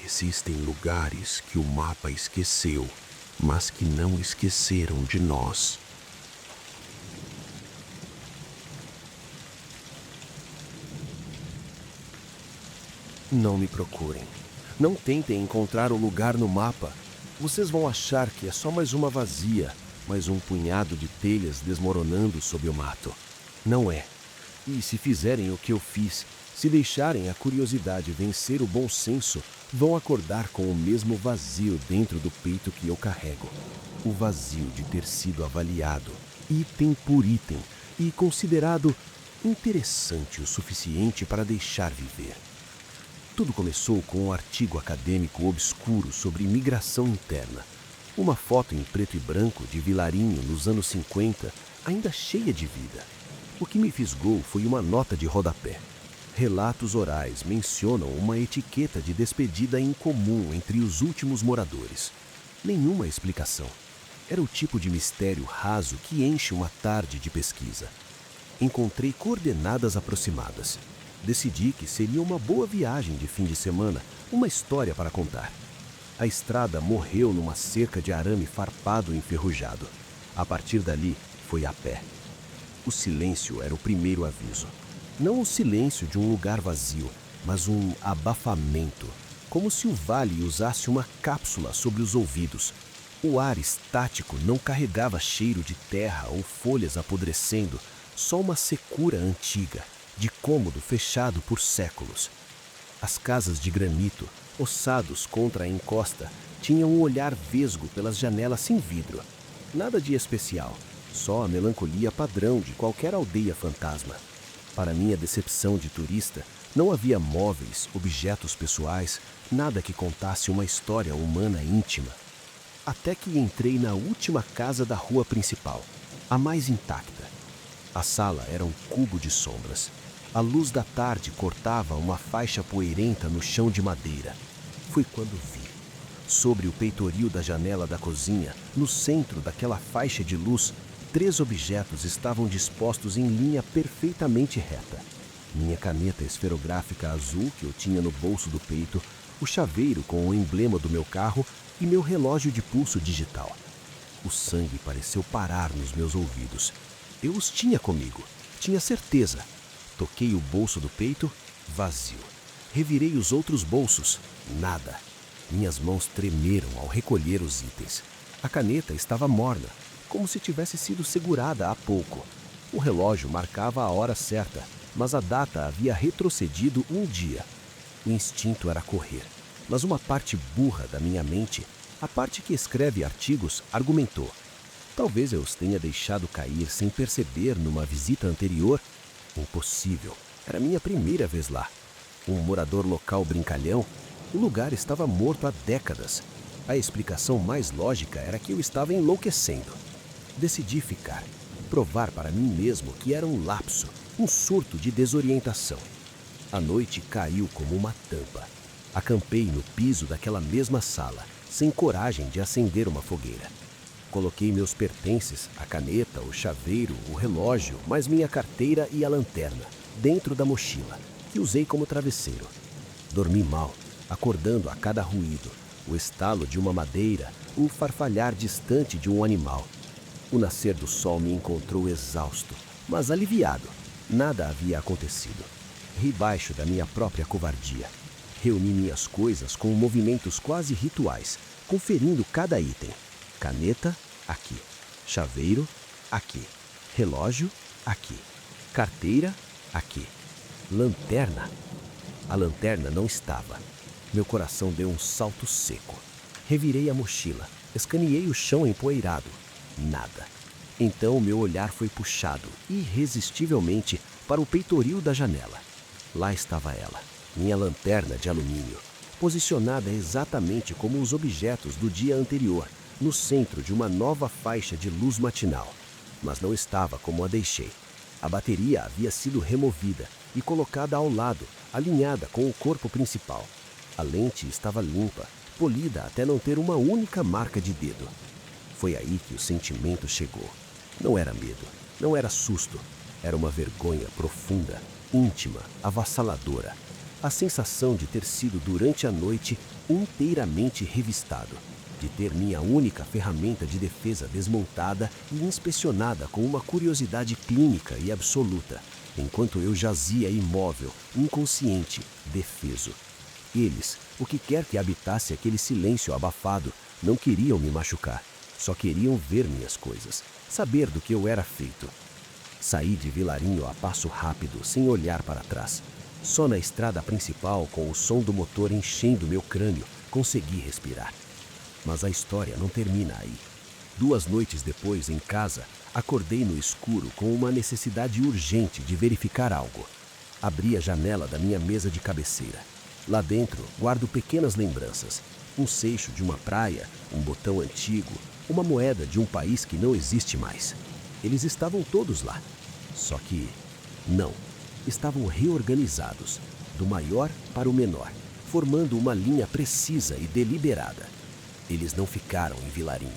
Existem lugares que o mapa esqueceu, mas que não esqueceram de nós. Não me procurem. Não tentem encontrar o lugar no mapa. Vocês vão achar que é só mais uma vazia, mais um punhado de telhas desmoronando sob o mato. Não é. E se fizerem o que eu fiz, se deixarem a curiosidade vencer o bom senso, vão acordar com o mesmo vazio dentro do peito que eu carrego. O vazio de ter sido avaliado, item por item, e considerado interessante o suficiente para deixar viver. Tudo começou com um artigo acadêmico obscuro sobre migração interna. Uma foto em preto e branco de Vilarinho nos anos 50, ainda cheia de vida. O que me fisgou foi uma nota de rodapé. Relatos orais mencionam uma etiqueta de despedida incomum entre os últimos moradores. Nenhuma explicação. Era o tipo de mistério raso que enche uma tarde de pesquisa. Encontrei coordenadas aproximadas. Decidi que seria uma boa viagem de fim de semana, uma história para contar. A estrada morreu numa cerca de arame farpado e enferrujado. A partir dali, foi a pé. O silêncio era o primeiro aviso. Não o silêncio de um lugar vazio, mas um abafamento, como se o vale usasse uma cápsula sobre os ouvidos. O ar estático não carregava cheiro de terra ou folhas apodrecendo, só uma secura antiga, de cômodo fechado por séculos. As casas de granito, ossados contra a encosta, tinham um olhar vesgo pelas janelas sem vidro. Nada de especial, só a melancolia padrão de qualquer aldeia fantasma. Para minha decepção de turista, não havia móveis, objetos pessoais, nada que contasse uma história humana íntima. Até que entrei na última casa da rua principal, a mais intacta. A sala era um cubo de sombras. A luz da tarde cortava uma faixa poeirenta no chão de madeira. Foi quando vi. Sobre o peitoril da janela da cozinha, no centro daquela faixa de luz, 3 objetos estavam dispostos em linha perfeitamente reta. Minha caneta esferográfica azul que eu tinha no bolso do peito, o chaveiro com o emblema do meu carro e meu relógio de pulso digital. O sangue pareceu parar nos meus ouvidos. Eu os tinha comigo, tinha certeza. Toquei o bolso do peito, vazio. Revirei os outros bolsos, nada. Minhas mãos tremeram ao recolher os itens. A caneta estava morna, como se tivesse sido segurada há pouco. O relógio marcava a hora certa, mas a data havia retrocedido um dia. O instinto era correr, mas uma parte burra da minha mente, a parte que escreve artigos, argumentou. Talvez eu os tenha deixado cair sem perceber numa visita anterior. Impossível. Era minha primeira vez lá. Um morador local brincalhão, o lugar estava morto há décadas. A explicação mais lógica era que eu estava enlouquecendo. Decidi ficar, provar para mim mesmo que era um lapso, um surto de desorientação. A noite caiu como uma tampa. Acampei no piso daquela mesma sala, sem coragem de acender uma fogueira. Coloquei meus pertences, a caneta, o chaveiro, o relógio, mais minha carteira e a lanterna, dentro da mochila, que usei como travesseiro. Dormi mal, acordando a cada ruído, o estalo de uma madeira, o farfalhar distante de um animal. O nascer do sol me encontrou exausto, mas aliviado. Nada havia acontecido. Ri baixo da minha própria covardia. Reuni minhas coisas com movimentos quase rituais, conferindo cada item. Caneta, aqui. Chaveiro, aqui. Relógio, aqui. Carteira, aqui. Lanterna. A lanterna não estava. Meu coração deu um salto seco. Revirei a mochila, escaneei o chão empoeirado. Nada. Então meu olhar foi puxado, irresistivelmente, para o peitoril da janela. Lá estava ela, minha lanterna de alumínio, posicionada exatamente como os objetos do dia anterior, no centro de uma nova faixa de luz matinal. Mas não estava como a deixei. A bateria havia sido removida e colocada ao lado, alinhada com o corpo principal. A lente estava limpa, polida até não ter uma única marca de dedo. Foi aí que o sentimento chegou. Não era medo, não era susto. Era uma vergonha profunda, íntima, avassaladora. A sensação de ter sido durante a noite inteiramente revistado, de ter minha única ferramenta de defesa desmontada e inspecionada com uma curiosidade clínica e absoluta, enquanto eu jazia imóvel, inconsciente, defeso. Eles, o que quer que habitasse aquele silêncio abafado, não queriam me machucar, só queriam ver minhas coisas, saber do que eu era feito. Saí de Vilarinho a passo rápido, sem olhar para trás. Só na estrada principal, com o som do motor enchendo meu crânio, consegui respirar. Mas a história não termina aí. 2 noites depois, em casa, acordei no escuro com uma necessidade urgente de verificar algo. Abri a janela da minha mesa de cabeceira. Lá dentro, guardo pequenas lembranças. Um seixo de uma praia, um botão antigo, uma moeda de um país que não existe mais. Eles estavam todos lá. Só que, não, estavam reorganizados, do maior para o menor, formando uma linha precisa e deliberada. Eles não ficaram em Vilarinho.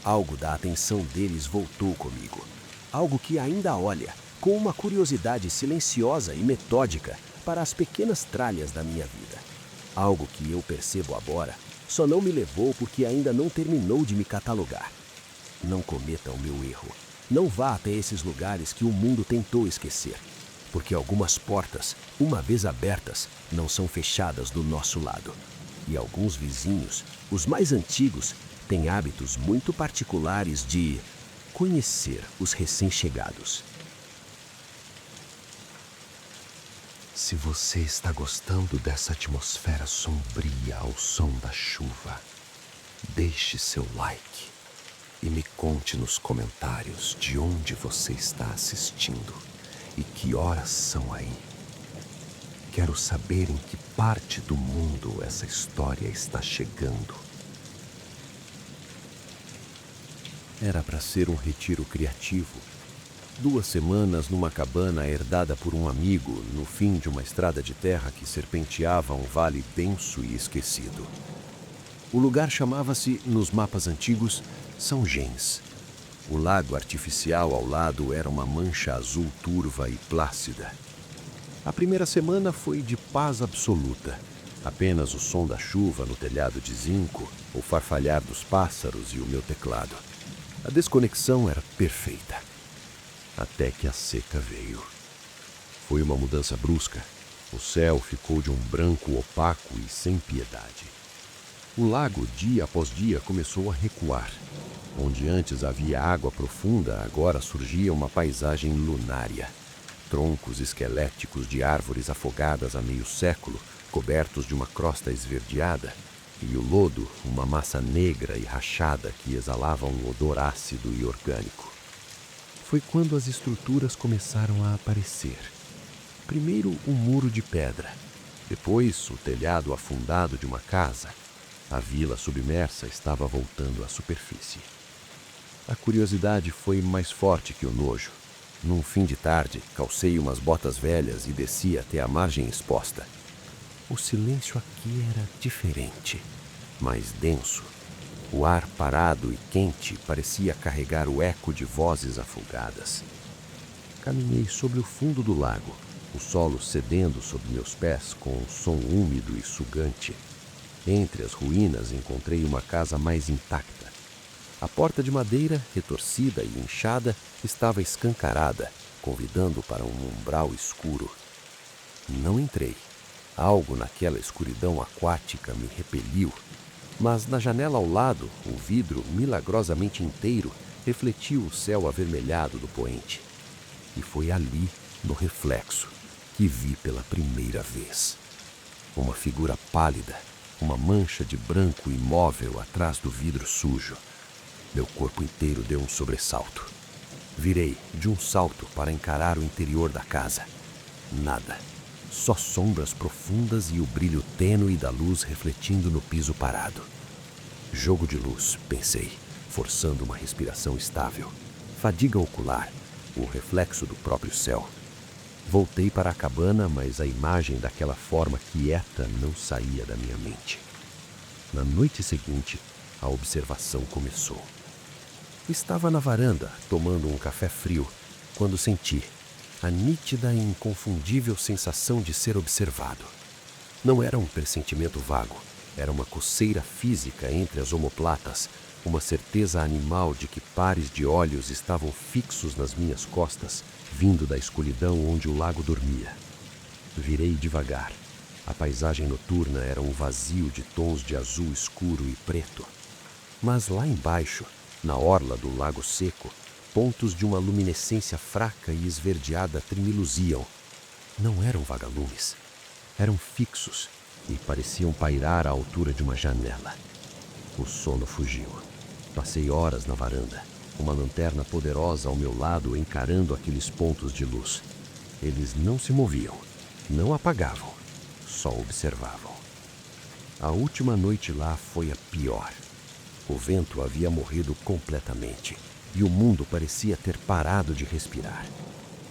Algo da atenção deles voltou comigo. Algo que ainda olha, com uma curiosidade silenciosa e metódica, para as pequenas tralhas da minha vida. Algo que eu percebo agora, só não me levou porque ainda não terminou de me catalogar. Não cometa o meu erro. Não vá até esses lugares que o mundo tentou esquecer, porque algumas portas, uma vez abertas, não são fechadas do nosso lado. E alguns vizinhos, os mais antigos, têm hábitos muito particulares de conhecer os recém-chegados. Se você está gostando dessa atmosfera sombria ao som da chuva, deixe seu like e me conte nos comentários de onde você está assistindo e que horas são aí. Quero saber em que parte do mundo essa história está chegando. Era para ser um retiro criativo. 2 semanas numa cabana herdada por um amigo no fim de uma estrada de terra que serpenteava um vale denso e esquecido. O lugar chamava-se, nos mapas antigos, São Gens. O lago artificial ao lado era uma mancha azul turva e plácida. A primeira semana foi de paz absoluta. Apenas o som da chuva no telhado de zinco, o farfalhar dos pássaros e o meu teclado. A desconexão era perfeita. Até que a seca veio. Foi uma mudança brusca. O céu ficou de um branco opaco e sem piedade. O lago, dia após dia, começou a recuar. Onde antes havia água profunda, agora surgia uma paisagem lunária. Troncos esqueléticos de árvores afogadas há meio século, cobertos de uma crosta esverdeada, e o lodo, uma massa negra e rachada que exalava um odor ácido e orgânico. Foi quando as estruturas começaram a aparecer. Primeiro um muro de pedra, depois o telhado afundado de uma casa. A vila submersa estava voltando à superfície. A curiosidade foi mais forte que o nojo. Num fim de tarde, calcei umas botas velhas e desci até a margem exposta. O silêncio aqui era diferente, mais denso. O ar parado e quente parecia carregar o eco de vozes afogadas. Caminhei sobre o fundo do lago, o solo cedendo sob meus pés com um som úmido e sugante. Entre as ruínas encontrei uma casa mais intacta. A porta de madeira, retorcida e inchada, estava escancarada, convidando para um umbral escuro. Não entrei. Algo naquela escuridão aquática me repeliu. Mas na janela ao lado, o vidro milagrosamente inteiro refletiu o céu avermelhado do poente. E foi ali, no reflexo, que vi pela primeira vez. Uma figura pálida, uma mancha de branco imóvel atrás do vidro sujo. Meu corpo inteiro deu um sobressalto. Virei de um salto para encarar o interior da casa. Nada. Só sombras profundas e o brilho tênue da luz refletindo no piso parado. Jogo de luz, pensei, forçando uma respiração estável. Fadiga ocular, o reflexo do próprio céu. Voltei para a cabana, mas a imagem daquela forma quieta não saía da minha mente. Na noite seguinte, a observação começou. Estava na varanda, tomando um café frio, quando senti a nítida e inconfundível sensação de ser observado. Não era um pressentimento vago, era uma coceira física entre as omoplatas, uma certeza animal de que pares de olhos estavam fixos nas minhas costas, vindo da escuridão onde o lago dormia. Virei devagar. A paisagem noturna era um vazio de tons de azul escuro e preto. Mas lá embaixo, na orla do lago seco, pontos de uma luminescência fraca e esverdeada tremiluziam. Não eram vagalumes. Eram fixos e pareciam pairar à altura de uma janela. O sono fugiu. Passei horas na varanda, uma lanterna poderosa ao meu lado encarando aqueles pontos de luz. Eles não se moviam, não apagavam, só observavam. A última noite lá foi a pior. O vento havia morrido completamente e o mundo parecia ter parado de respirar.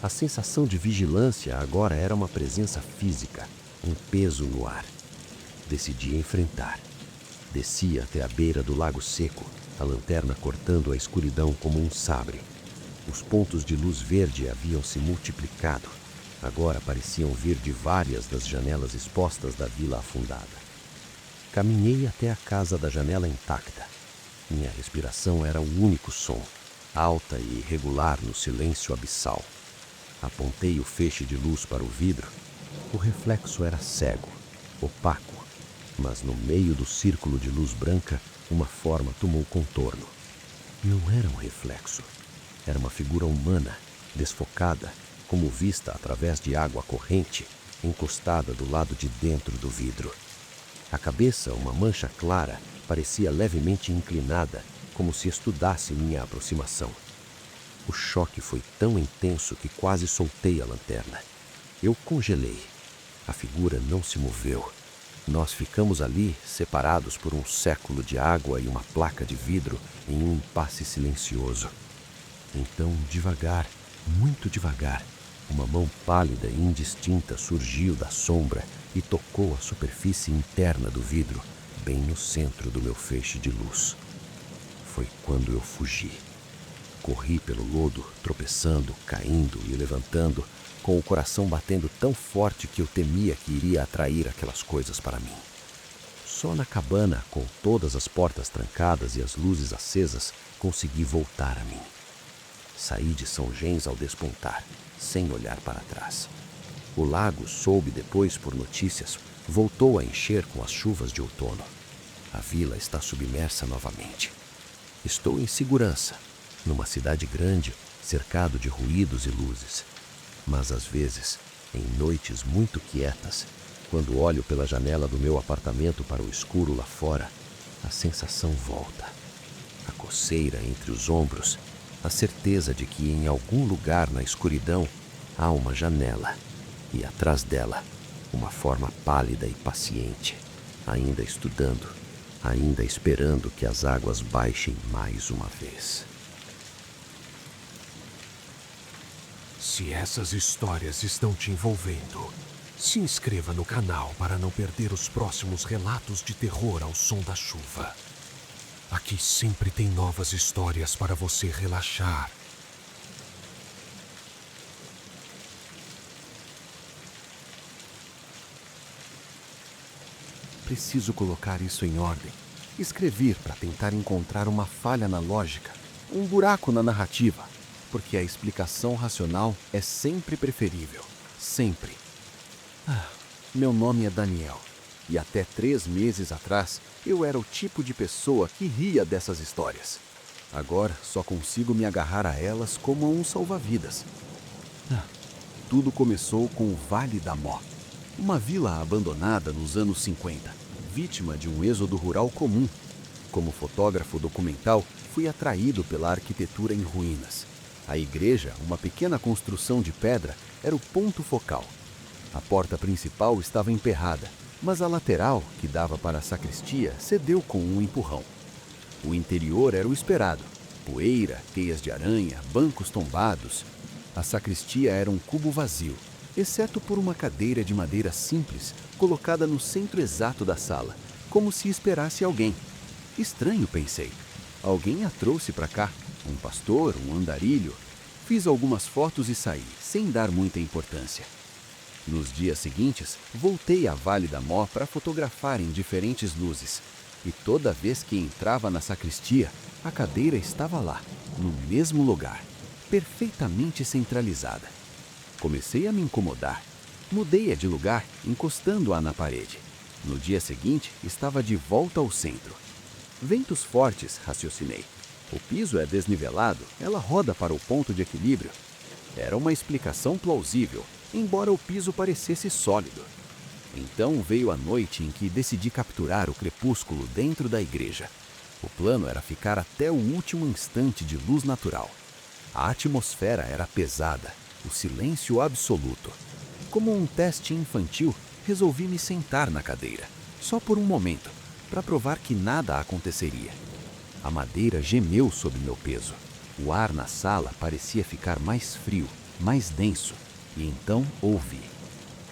A sensação de vigilância agora era uma presença física, um peso no ar. Decidi enfrentar. Desci até a beira do lago seco, a lanterna cortando a escuridão como um sabre. Os pontos de luz verde haviam se multiplicado. Agora pareciam vir de várias das janelas expostas da vila afundada. Caminhei até a casa da janela intacta. Minha respiração era o único som, alta e irregular no silêncio abissal. Apontei o feixe de luz para o vidro. O reflexo era cego, opaco, mas no meio do círculo de luz branca, uma forma tomou contorno. Não era um reflexo. Era uma figura humana, desfocada, como vista através de água corrente, encostada do lado de dentro do vidro. A cabeça, uma mancha clara, parecia levemente inclinada, como se estudasse minha aproximação. O choque foi tão intenso que quase soltei a lanterna. Eu congelei. A figura não se moveu. Nós ficamos ali, separados por um século de água e uma placa de vidro, em um impasse silencioso. Então, devagar, muito devagar, uma mão pálida e indistinta surgiu da sombra e tocou a superfície interna do vidro, bem no centro do meu feixe de luz. Foi quando eu fugi. Corri pelo lodo, tropeçando, caindo e levantando, com o coração batendo tão forte que eu temia que iria atrair aquelas coisas para mim. Só na cabana, com todas as portas trancadas e as luzes acesas, consegui voltar a mim. Saí de São Gens ao despontar, sem olhar para trás. O lago, soube depois por notícias, voltou a encher com as chuvas de outono. A vila está submersa novamente. Estou em segurança, numa cidade grande, cercado de ruídos e luzes. Mas às vezes, em noites muito quietas, quando olho pela janela do meu apartamento para o escuro lá fora, a sensação volta. A coceira entre os ombros, a certeza de que em algum lugar na escuridão há uma janela e atrás dela uma forma pálida e paciente, ainda estudando, ainda esperando que as águas baixem mais uma vez. Se essas histórias estão te envolvendo, se inscreva no canal para não perder os próximos relatos de terror ao som da chuva. Aqui sempre tem novas histórias para você relaxar. Preciso colocar isso em ordem. Escrever para tentar encontrar uma falha na lógica, um buraco na narrativa, porque a explicação racional é sempre preferível. Sempre. Meu nome é Daniel, e até 3 meses atrás eu era o tipo de pessoa que ria dessas histórias. Agora só consigo me agarrar a elas como a um salva-vidas. Tudo começou com o Vale da Mó, uma vila abandonada nos anos 50, vítima de um êxodo rural comum. Como fotógrafo documental, fui atraído pela arquitetura em ruínas. A igreja, uma pequena construção de pedra, era o ponto focal. A porta principal estava emperrada, mas a lateral, que dava para a sacristia, cedeu com um empurrão. O interior era o esperado: poeira, teias de aranha, bancos tombados. A sacristia era um cubo vazio, exceto por uma cadeira de madeira simples, colocada no centro exato da sala, como se esperasse alguém. Estranho, pensei. Alguém a trouxe para cá, um pastor, um andarilho. Fiz algumas fotos e saí, sem dar muita importância. Nos dias seguintes, voltei à Vale da Mó para fotografar em diferentes luzes. E toda vez que entrava na sacristia, a cadeira estava lá, no mesmo lugar, perfeitamente centralizada. Comecei a me incomodar. Mudei-a de lugar, encostando-a na parede. No dia seguinte, estava de volta ao centro. Ventos fortes, raciocinei. O piso é desnivelado, ela roda para o ponto de equilíbrio. Era uma explicação plausível, embora o piso parecesse sólido. Então veio a noite em que decidi capturar o crepúsculo dentro da igreja. O plano era ficar até o último instante de luz natural. A atmosfera era pesada, o silêncio absoluto. Como um teste infantil, resolvi me sentar na cadeira, só por um momento, para provar que nada aconteceria. A madeira gemeu sob meu peso. O ar na sala parecia ficar mais frio, mais denso, e então ouvi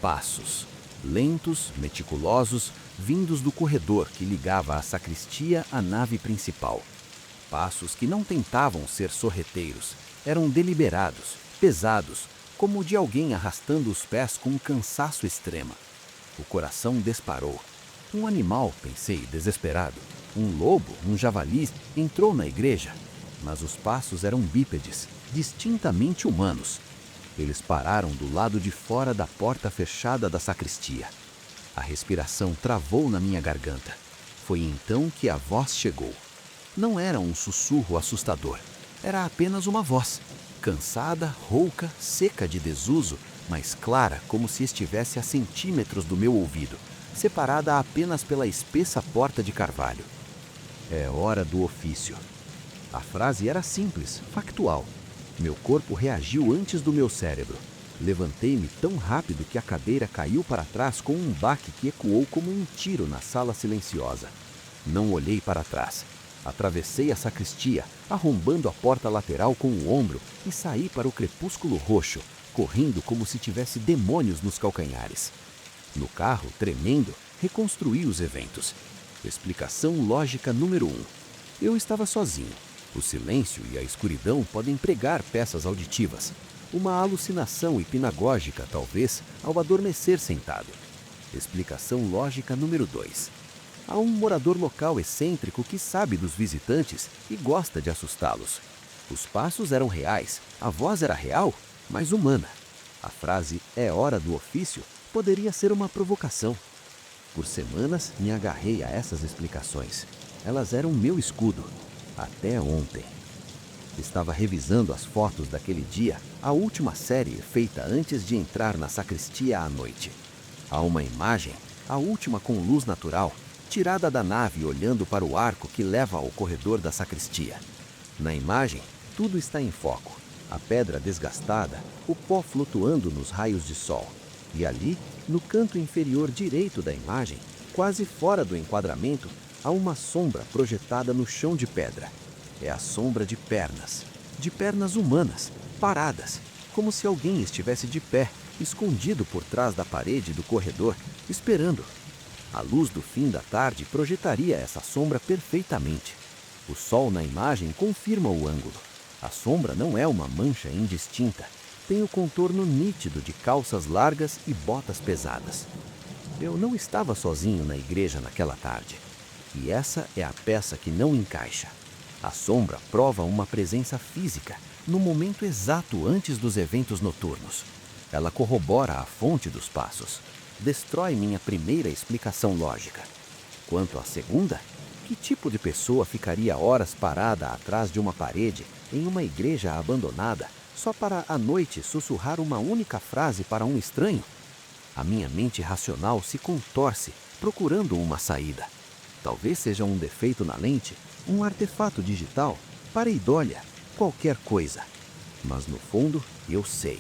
passos, lentos, meticulosos, vindos do corredor que ligava a sacristia à nave principal. Passos que não tentavam ser sorreteiros, eram deliberados, pesados, como o de alguém arrastando os pés com um cansaço extremo. O coração disparou. Um animal, pensei, desesperado. Um lobo, um javali, entrou na igreja. Mas os passos eram bípedes, distintamente humanos. Eles pararam do lado de fora da porta fechada da sacristia. A respiração travou na minha garganta. Foi então que a voz chegou. Não era um sussurro assustador. Era apenas uma voz, cansada, rouca, seca de desuso, mas clara como se estivesse a centímetros do meu ouvido, separada apenas pela espessa porta de carvalho. É hora do ofício. A frase era simples, factual. Meu corpo reagiu antes do meu cérebro. Levantei-me tão rápido que a cadeira caiu para trás com um baque que ecoou como um tiro na sala silenciosa. Não olhei para trás. Atravessei a sacristia, arrombando a porta lateral com o ombro e saí para o crepúsculo roxo, correndo como se tivesse demônios nos calcanhares. No carro, tremendo, reconstruí os eventos. Explicação lógica número 1. Eu estava sozinho. O silêncio e a escuridão podem pregar peças auditivas. Uma alucinação hipnagógica, talvez, ao adormecer sentado. Explicação lógica número 2. Há um morador local excêntrico que sabe dos visitantes e gosta de assustá-los. Os passos eram reais, a voz era real, mas humana. A frase "é hora do ofício" poderia ser uma provocação. Por semanas me agarrei a essas explicações. Elas eram meu escudo. Até ontem. Estava revisando as fotos daquele dia, a última série feita antes de entrar na sacristia à noite. Há uma imagem, a última com luz natural, tirada da nave olhando para o arco que leva ao corredor da sacristia. Na imagem, tudo está em foco. A pedra desgastada, o pó flutuando nos raios de sol. E ali, no canto inferior direito da imagem, quase fora do enquadramento, há uma sombra projetada no chão de pedra. É a sombra de pernas humanas, paradas, como se alguém estivesse de pé, escondido por trás da parede do corredor, esperando. A luz do fim da tarde projetaria essa sombra perfeitamente. O sol na imagem confirma o ângulo. A sombra não é uma mancha indistinta. Tem o contorno nítido de calças largas e botas pesadas. Eu não estava sozinho na igreja naquela tarde. E essa é a peça que não encaixa. A sombra prova uma presença física no momento exato antes dos eventos noturnos. Ela corrobora a fonte dos passos. Destrói minha primeira explicação lógica. Quanto à segunda, que tipo de pessoa ficaria horas parada atrás de uma parede em uma igreja abandonada só para à noite sussurrar uma única frase para um estranho? A minha mente racional se contorce, procurando uma saída. Talvez seja um defeito na lente, um artefato digital, pareidolia, qualquer coisa. Mas no fundo, eu sei.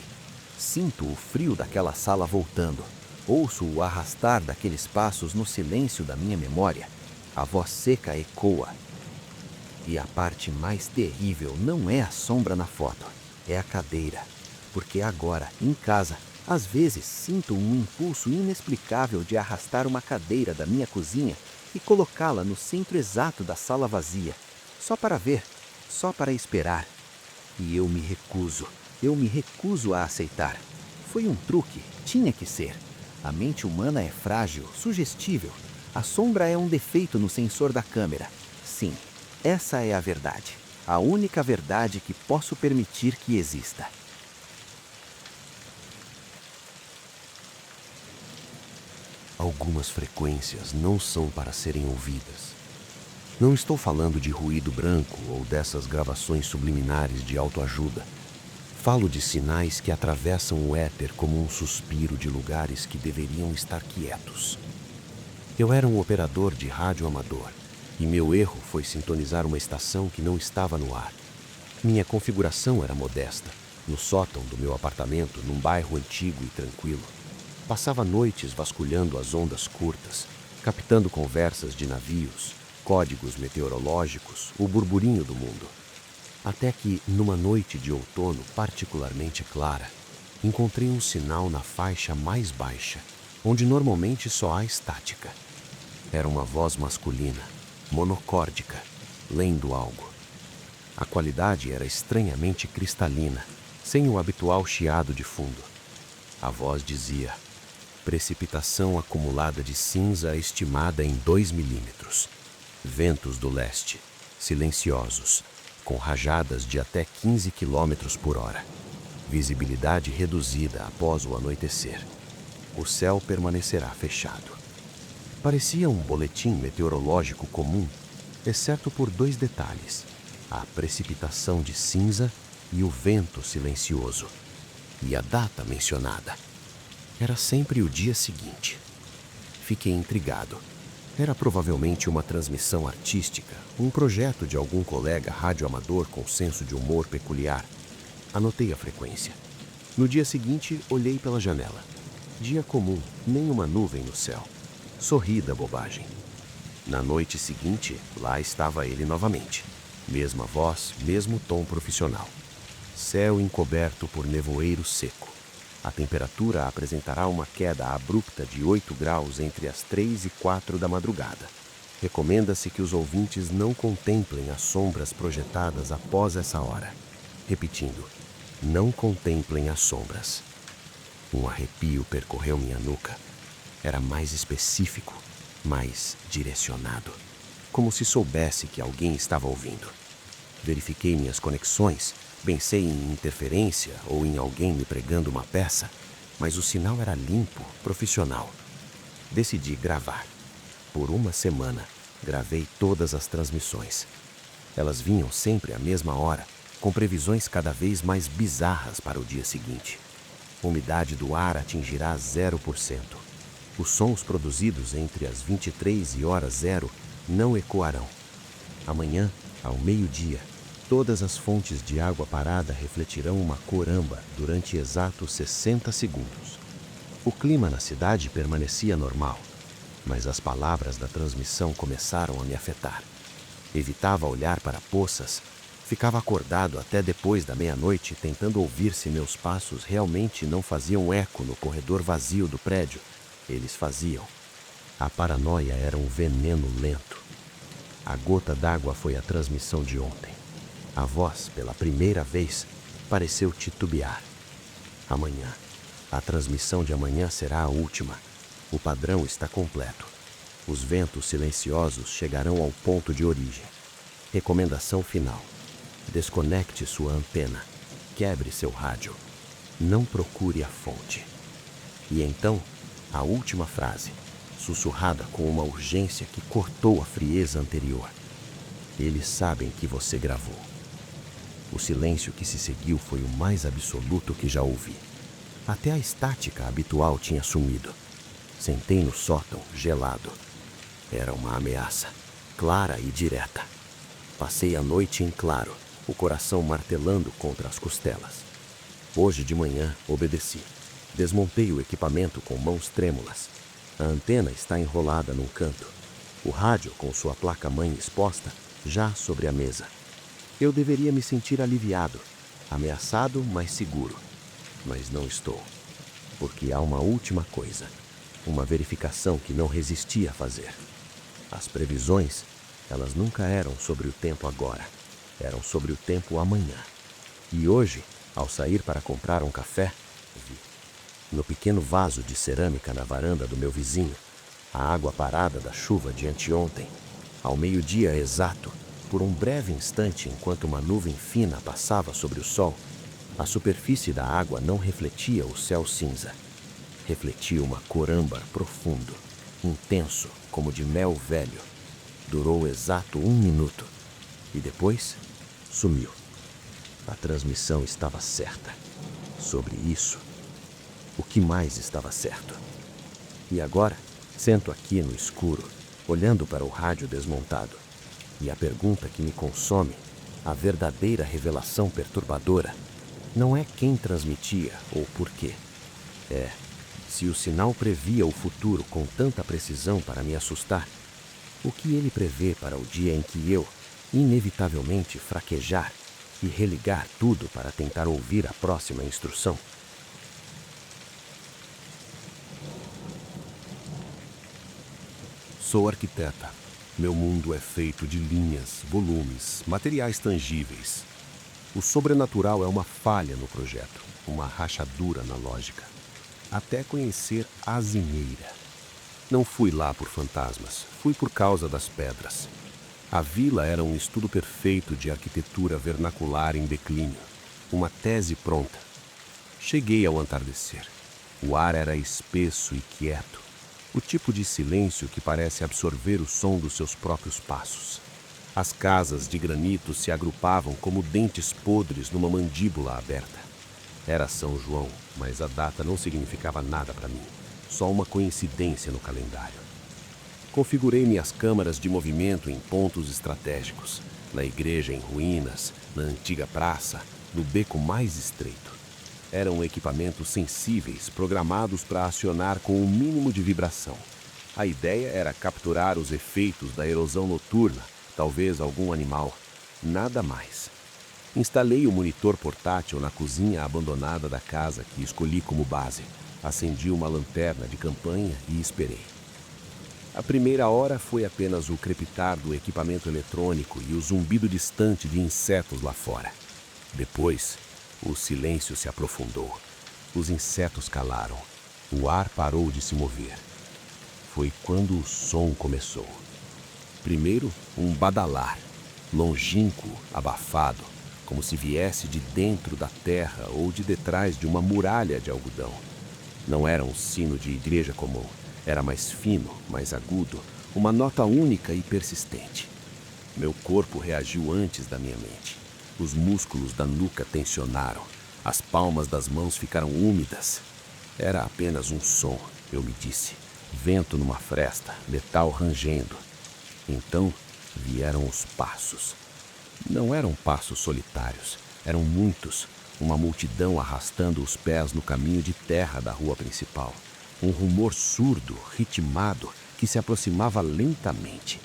Sinto o frio daquela sala voltando. Ouço o arrastar daqueles passos no silêncio da minha memória. A voz seca ecoa. E a parte mais terrível não é a sombra na foto, é a cadeira. Porque agora, em casa, às vezes sinto um impulso inexplicável de arrastar uma cadeira da minha cozinha e colocá-la no centro exato da sala vazia, só para ver, só para esperar. E eu me recuso a aceitar. Foi um truque, tinha que ser. A mente humana é frágil, sugestível. A sombra é um defeito no sensor da câmera. Sim, essa é a verdade. A única verdade que posso permitir que exista. Algumas frequências não são para serem ouvidas. Não estou falando de ruído branco ou dessas gravações subliminares de autoajuda. Falo de sinais que atravessam o éter como um suspiro de lugares que deveriam estar quietos. Eu era um operador de rádio amador, e meu erro foi sintonizar uma estação que não estava no ar. Minha configuração era modesta, no sótão do meu apartamento, num bairro antigo e tranquilo. Passava noites vasculhando as ondas curtas, captando conversas de navios, códigos meteorológicos, o burburinho do mundo. Até que, numa noite de outono particularmente clara, encontrei um sinal na faixa mais baixa, onde normalmente só há estática. Era uma voz masculina, monocórdica, lendo algo. A qualidade era estranhamente cristalina, sem o habitual chiado de fundo. A voz dizia: precipitação acumulada de cinza estimada em 2 milímetros. Ventos do leste, silenciosos, com rajadas de até 15 quilômetros por hora. Visibilidade reduzida após o anoitecer. O céu permanecerá fechado. Parecia um boletim meteorológico comum, exceto por 2 detalhes: a precipitação de cinza e o vento silencioso. E a data mencionada. Era sempre o dia seguinte. Fiquei intrigado. Era provavelmente uma transmissão artística, um projeto de algum colega radioamador com senso de humor peculiar. Anotei a frequência. No dia seguinte, olhei pela janela. Dia comum, nenhuma nuvem no céu. Sorri da bobagem. Na noite seguinte, lá estava ele novamente. Mesma voz, mesmo tom profissional. Céu encoberto por nevoeiro seco. A temperatura apresentará uma queda abrupta de 8 graus entre as 3 e 4 da madrugada. Recomenda-se que os ouvintes não contemplem as sombras projetadas após essa hora. Repetindo, não contemplem as sombras. Um arrepio percorreu minha nuca. Era mais específico, mais direcionado. Como se soubesse que alguém estava ouvindo. Verifiquei minhas conexões. Pensei em interferência ou em alguém me pregando uma peça, mas o sinal era limpo, profissional. Decidi gravar. Por uma semana, gravei todas as transmissões. Elas vinham sempre à mesma hora, com previsões cada vez mais bizarras para o dia seguinte. A umidade do ar atingirá 0%. Os sons produzidos entre as 23 e hora 0 não ecoarão. Amanhã, ao meio-dia, todas as fontes de água parada refletirão uma cor âmbar durante exatos 60 segundos. O clima na cidade permanecia normal, mas as palavras da transmissão começaram a me afetar. Evitava olhar para poças, ficava acordado até depois da meia-noite tentando ouvir se meus passos realmente não faziam eco no corredor vazio do prédio. Eles faziam. A paranoia era um veneno lento. A gota d'água foi a transmissão de ontem. A voz, pela primeira vez, pareceu titubear. Amanhã. A transmissão de amanhã será a última. O padrão está completo. Os ventos silenciosos chegarão ao ponto de origem. Recomendação final. Desconecte sua antena. Quebre seu rádio. Não procure a fonte. E então, a última frase, sussurrada com uma urgência que cortou a frieza anterior. Eles sabem que você gravou. O silêncio que se seguiu foi o mais absoluto que já ouvi. Até a estática habitual tinha sumido. Sentei no sótão, gelado. Era uma ameaça, clara e direta. Passei a noite em claro, o coração martelando contra as costelas. Hoje de manhã, obedeci. Desmontei o equipamento com mãos trêmulas. A antena está enrolada num canto. O rádio, com sua placa-mãe exposta, já sobre a mesa. Eu deveria me sentir aliviado, ameaçado, mas seguro. Mas não estou. Porque há uma última coisa. Uma verificação que não resisti a fazer. As previsões, elas nunca eram sobre o tempo agora. Eram sobre o tempo amanhã. E hoje, ao sair para comprar um café, vi. No pequeno vaso de cerâmica na varanda do meu vizinho, a água parada da chuva de anteontem, ao meio-dia exato, por um breve instante enquanto uma nuvem fina passava sobre o sol, a superfície da água não refletia o céu cinza. Refletia uma cor âmbar profundo, intenso como de mel velho. Durou exato 1 minuto e depois sumiu. A transmissão estava certa. Sobre isso, o que mais estava certo? E agora, sento aqui no escuro, olhando para o rádio desmontado. E a pergunta que me consome, a verdadeira revelação perturbadora, não é quem transmitia ou por quê. É, se o sinal previa o futuro com tanta precisão para me assustar, o que ele prevê para o dia em que eu, inevitavelmente, fraquejar e religar tudo para tentar ouvir a próxima instrução? Sou arquiteta. Meu mundo é feito de linhas, volumes, materiais tangíveis. O sobrenatural é uma falha no projeto, uma rachadura na lógica. Até conhecer a Azinheira. Não fui lá por fantasmas, fui por causa das pedras. A vila era um estudo perfeito de arquitetura vernacular em declínio, uma tese pronta. Cheguei ao entardecer. O ar era espesso e quieto, o tipo de silêncio que parece absorver o som dos seus próprios passos. As casas de granito se agrupavam como dentes podres numa mandíbula aberta. Era São João, mas a data não significava nada para mim, só uma coincidência no calendário. Configurei minhas câmaras de movimento em pontos estratégicos, na igreja em ruínas, na antiga praça, no beco mais estreito. Eram equipamentos sensíveis, programados para acionar com o mínimo de vibração. A ideia era capturar os efeitos da erosão noturna, talvez algum animal, nada mais. Instalei o monitor portátil na cozinha abandonada da casa que escolhi como base. Acendi uma lanterna de campanha e esperei. A primeira hora foi apenas o crepitar do equipamento eletrônico e o zumbido distante de insetos lá fora. Depois, o silêncio se aprofundou. Os insetos calaram. O ar parou de se mover. Foi quando o som começou. Primeiro, um badalar, longínquo, abafado, como se viesse de dentro da terra ou de detrás de uma muralha de algodão. Não era um sino de igreja comum. Era mais fino, mais agudo, uma nota única e persistente. Meu corpo reagiu antes da minha mente. Os músculos da nuca tensionaram. As palmas das mãos ficaram úmidas. Era apenas um som, eu me disse. Vento numa fresta, metal rangendo. Então vieram os passos. Não eram passos solitários, eram muitos. Uma multidão arrastando os pés no caminho de terra da rua principal. Um rumor surdo, ritmado, que se aproximava lentamente.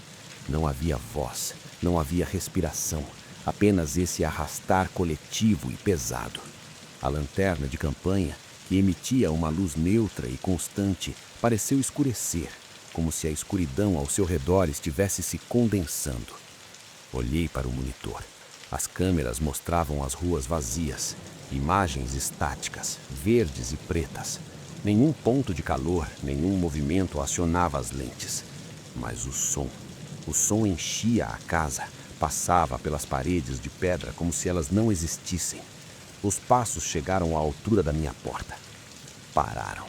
Não havia voz, não havia respiração, apenas esse arrastar coletivo e pesado. A lanterna de campanha, que emitia uma luz neutra e constante, pareceu escurecer, como se a escuridão ao seu redor estivesse se condensando. Olhei para o monitor. As câmeras mostravam as ruas vazias, imagens estáticas, verdes e pretas. Nenhum ponto de calor, nenhum movimento acionava as lentes. Mas o som enchia a casa, passava pelas paredes de pedra como se elas não existissem. Os passos chegaram à altura da minha porta. Pararam.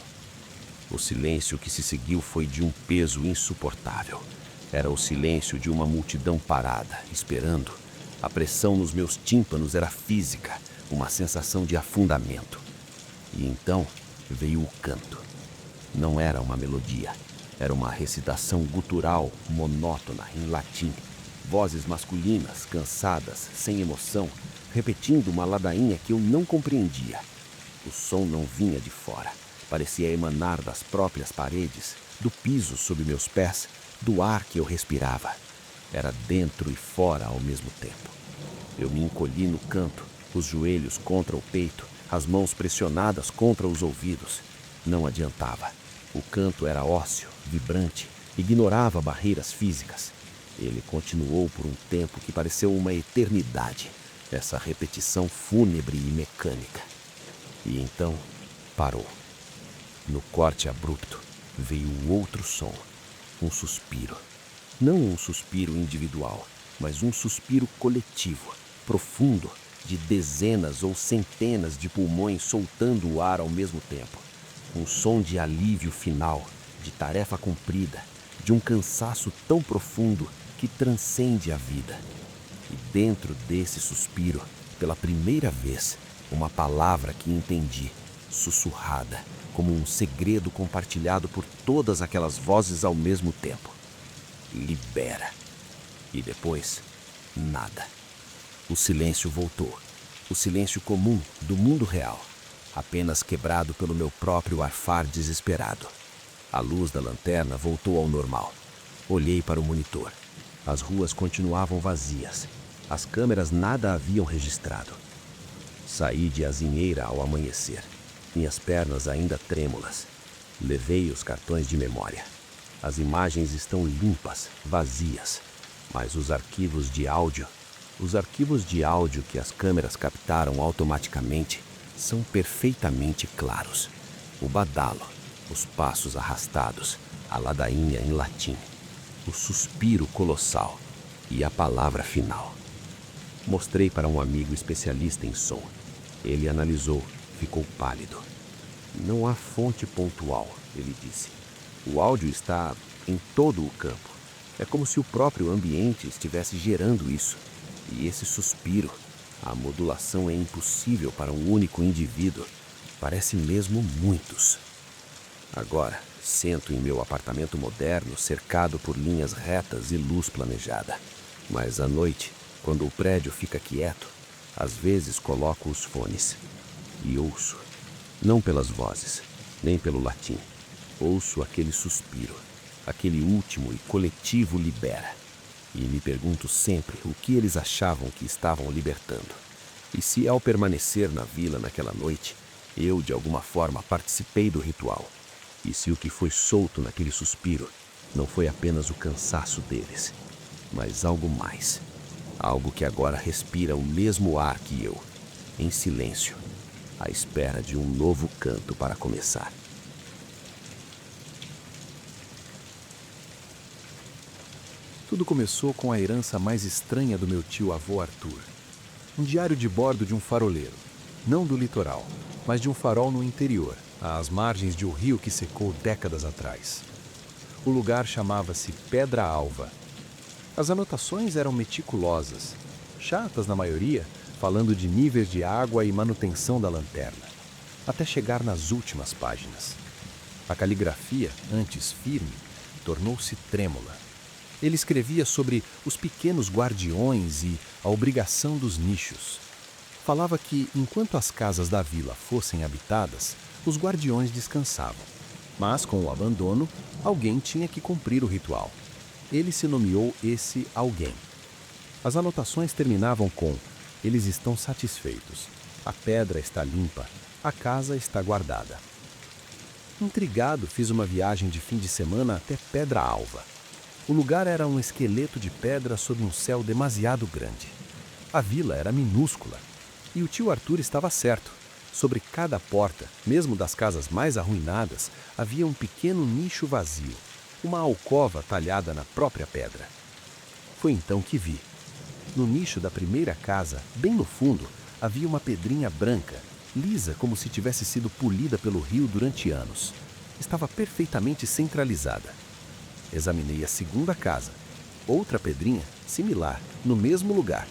O silêncio que se seguiu foi de um peso insuportável. Era o silêncio de uma multidão parada, esperando. A pressão nos meus tímpanos era física, uma sensação de afundamento. E então veio o canto. Não era uma melodia, era uma recitação gutural, monótona, em latim. Vozes masculinas, cansadas, sem emoção, repetindo uma ladainha que eu não compreendia. O som não vinha de fora, parecia emanar das próprias paredes, do piso sob meus pés, do ar que eu respirava. Era dentro e fora ao mesmo tempo. Eu me encolhi no canto, os joelhos contra o peito, as mãos pressionadas contra os ouvidos. Não adiantava. O canto era ósseo, vibrante, ignorava barreiras físicas. Ele continuou por um tempo que pareceu uma eternidade, essa repetição fúnebre e mecânica. E então parou. No corte abrupto, veio outro som. Um suspiro. Não um suspiro individual, mas um suspiro coletivo, profundo, de dezenas ou centenas de pulmões soltando o ar ao mesmo tempo. Um som de alívio final, de tarefa cumprida, de um cansaço tão profundo que transcende a vida. E dentro desse suspiro, pela primeira vez, uma palavra que entendi, sussurrada, como um segredo compartilhado por todas aquelas vozes ao mesmo tempo. Libera. E depois, nada. O silêncio voltou. O silêncio comum do mundo real, apenas quebrado pelo meu próprio arfar desesperado. A luz da lanterna voltou ao normal. Olhei para o monitor. As ruas continuavam vazias. As câmeras nada haviam registrado. Saí de Azinheira ao amanhecer, minhas pernas ainda trêmulas. Levei os cartões de memória. As imagens estão limpas, vazias, mas os arquivos de áudio que as câmeras captaram automaticamente são perfeitamente claros. O badalo, os passos arrastados, a ladainha em latim, o suspiro colossal e a palavra final. Mostrei para um amigo especialista em som. Ele analisou, ficou pálido. Não há fonte pontual, ele disse. O áudio está em todo o campo. É como se o próprio ambiente estivesse gerando isso. E esse suspiro, a modulação é impossível para um único indivíduo. Parece mesmo muitos. Agora, sento em meu apartamento moderno, cercado por linhas retas e luz planejada. Mas à noite, quando o prédio fica quieto, às vezes coloco os fones e ouço, não pelas vozes, nem pelo latim. Ouço aquele suspiro, aquele último e coletivo libera. E me pergunto sempre o que eles achavam que estavam libertando. E se ao permanecer na vila naquela noite, eu de alguma forma participei do ritual. E se o que foi solto naquele suspiro não foi apenas o cansaço deles, mas algo mais. Algo que agora respira o mesmo ar que eu, em silêncio, à espera de um novo canto para começar. Tudo começou com a herança mais estranha do meu tio-avô Arthur. Um diário de bordo de um faroleiro, não do litoral, mas de um farol no interior, às margens de um rio que secou décadas atrás. O lugar chamava-se Pedra Alva. As anotações eram meticulosas, chatas na maioria, falando de níveis de água e manutenção da lanterna, até chegar nas últimas páginas. A caligrafia, antes firme, tornou-se trêmula. Ele escrevia sobre os pequenos guardiões e a obrigação dos nichos. Falava que, enquanto as casas da vila fossem habitadas, os guardiões descansavam. Mas, com o abandono, alguém tinha que cumprir o ritual. Ele se nomeou esse alguém. As anotações terminavam com: eles estão satisfeitos, a pedra está limpa, a casa está guardada. Intrigado, fiz uma viagem de fim de semana até Pedra Alva. O lugar era um esqueleto de pedra sob um céu demasiado grande. A vila era minúscula. E o tio Arthur estava certo. Sobre cada porta, mesmo das casas mais arruinadas, havia um pequeno nicho vazio, uma alcova talhada na própria pedra. Foi então que vi. No nicho da primeira casa, bem no fundo, havia uma pedrinha branca, lisa como se tivesse sido polida pelo rio durante anos. Estava perfeitamente centralizada. Examinei a segunda casa. Outra pedrinha, similar, no mesmo lugar.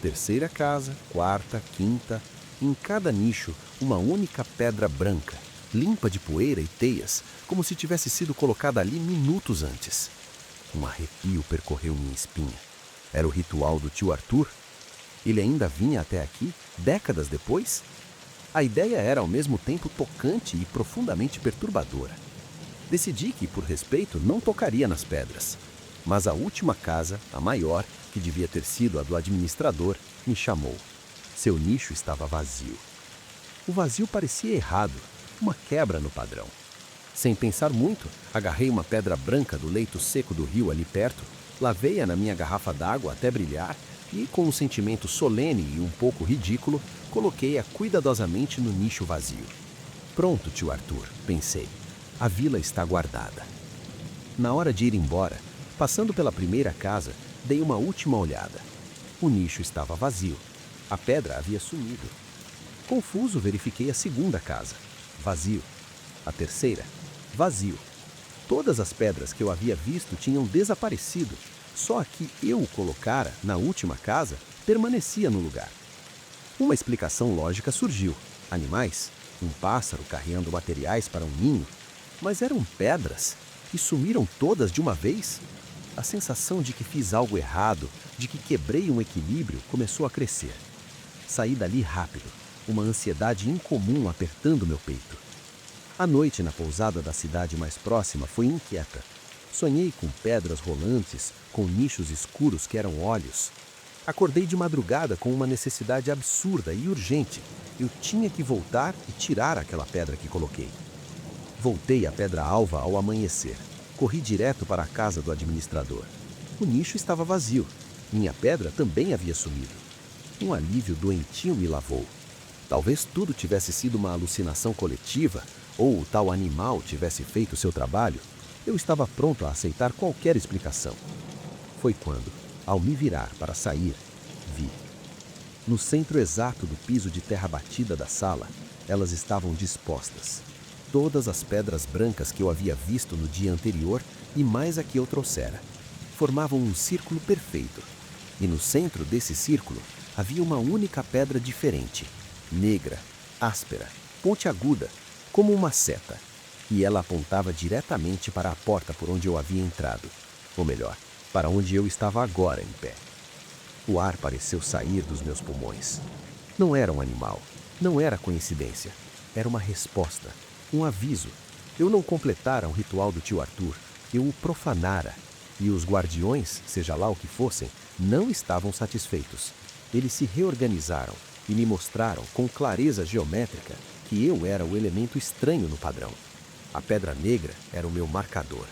Terceira casa, quarta, quinta. Em cada nicho, uma única pedra branca, limpa de poeira e teias, como se tivesse sido colocada ali minutos antes. Um arrepio percorreu minha espinha. Era o ritual do tio Arthur? Ele ainda vinha até aqui, décadas depois? A ideia era ao mesmo tempo tocante e profundamente perturbadora. Decidi que, por respeito, não tocaria nas pedras. Mas a última casa, a maior, que devia ter sido a do administrador, me chamou. Seu nicho estava vazio. O vazio parecia errado, uma quebra no padrão. Sem pensar muito, agarrei uma pedra branca do leito seco do rio ali perto, lavei-a na minha garrafa d'água até brilhar e, com um sentimento solene e um pouco ridículo, coloquei-a cuidadosamente no nicho vazio. Pronto, tio Arthur, pensei. A vila está guardada. Na hora de ir embora, passando pela primeira casa, dei uma última olhada. O nicho estava vazio. A pedra havia sumido. Confuso, verifiquei a segunda casa. Vazio. A terceira. Vazio. Todas as pedras que eu havia visto tinham desaparecido. Só a que eu colocara na última casa permanecia no lugar. Uma explicação lógica surgiu. Animais, um pássaro carregando materiais para um ninho, mas eram pedras e sumiram todas de uma vez? A sensação de que fiz algo errado, de que quebrei um equilíbrio, começou a crescer. Saí dali rápido, uma ansiedade incomum apertando meu peito. A noite na pousada da cidade mais próxima foi inquieta. Sonhei com pedras rolantes, com nichos escuros que eram olhos. Acordei de madrugada com uma necessidade absurda e urgente. Eu tinha que voltar e tirar aquela pedra que coloquei. Voltei à Pedra Alva ao amanhecer. Corri direto para a casa do administrador. O nicho estava vazio. Minha pedra também havia sumido. Um alívio doentio me lavou. Talvez tudo tivesse sido uma alucinação coletiva, ou o tal animal tivesse feito seu trabalho. Eu estava pronto a aceitar qualquer explicação. Foi quando, ao me virar para sair, vi. No centro exato do piso de terra batida da sala, elas estavam dispostas. Todas as pedras brancas que eu havia visto no dia anterior e mais a que eu trouxera. Formavam um círculo perfeito. E no centro desse círculo havia uma única pedra diferente, negra, áspera, pontiaguda, como uma seta. E ela apontava diretamente para a porta por onde eu havia entrado. Ou melhor, para onde eu estava agora em pé. O ar pareceu sair dos meus pulmões. Não era um animal, não era coincidência. Era uma resposta, um aviso. Eu não completara o ritual do tio Arthur, eu o profanara. E os guardiões, seja lá o que fossem, não estavam satisfeitos. Eles se reorganizaram e me mostraram com clareza geométrica que eu era o elemento estranho no padrão. A pedra negra era o meu marcador.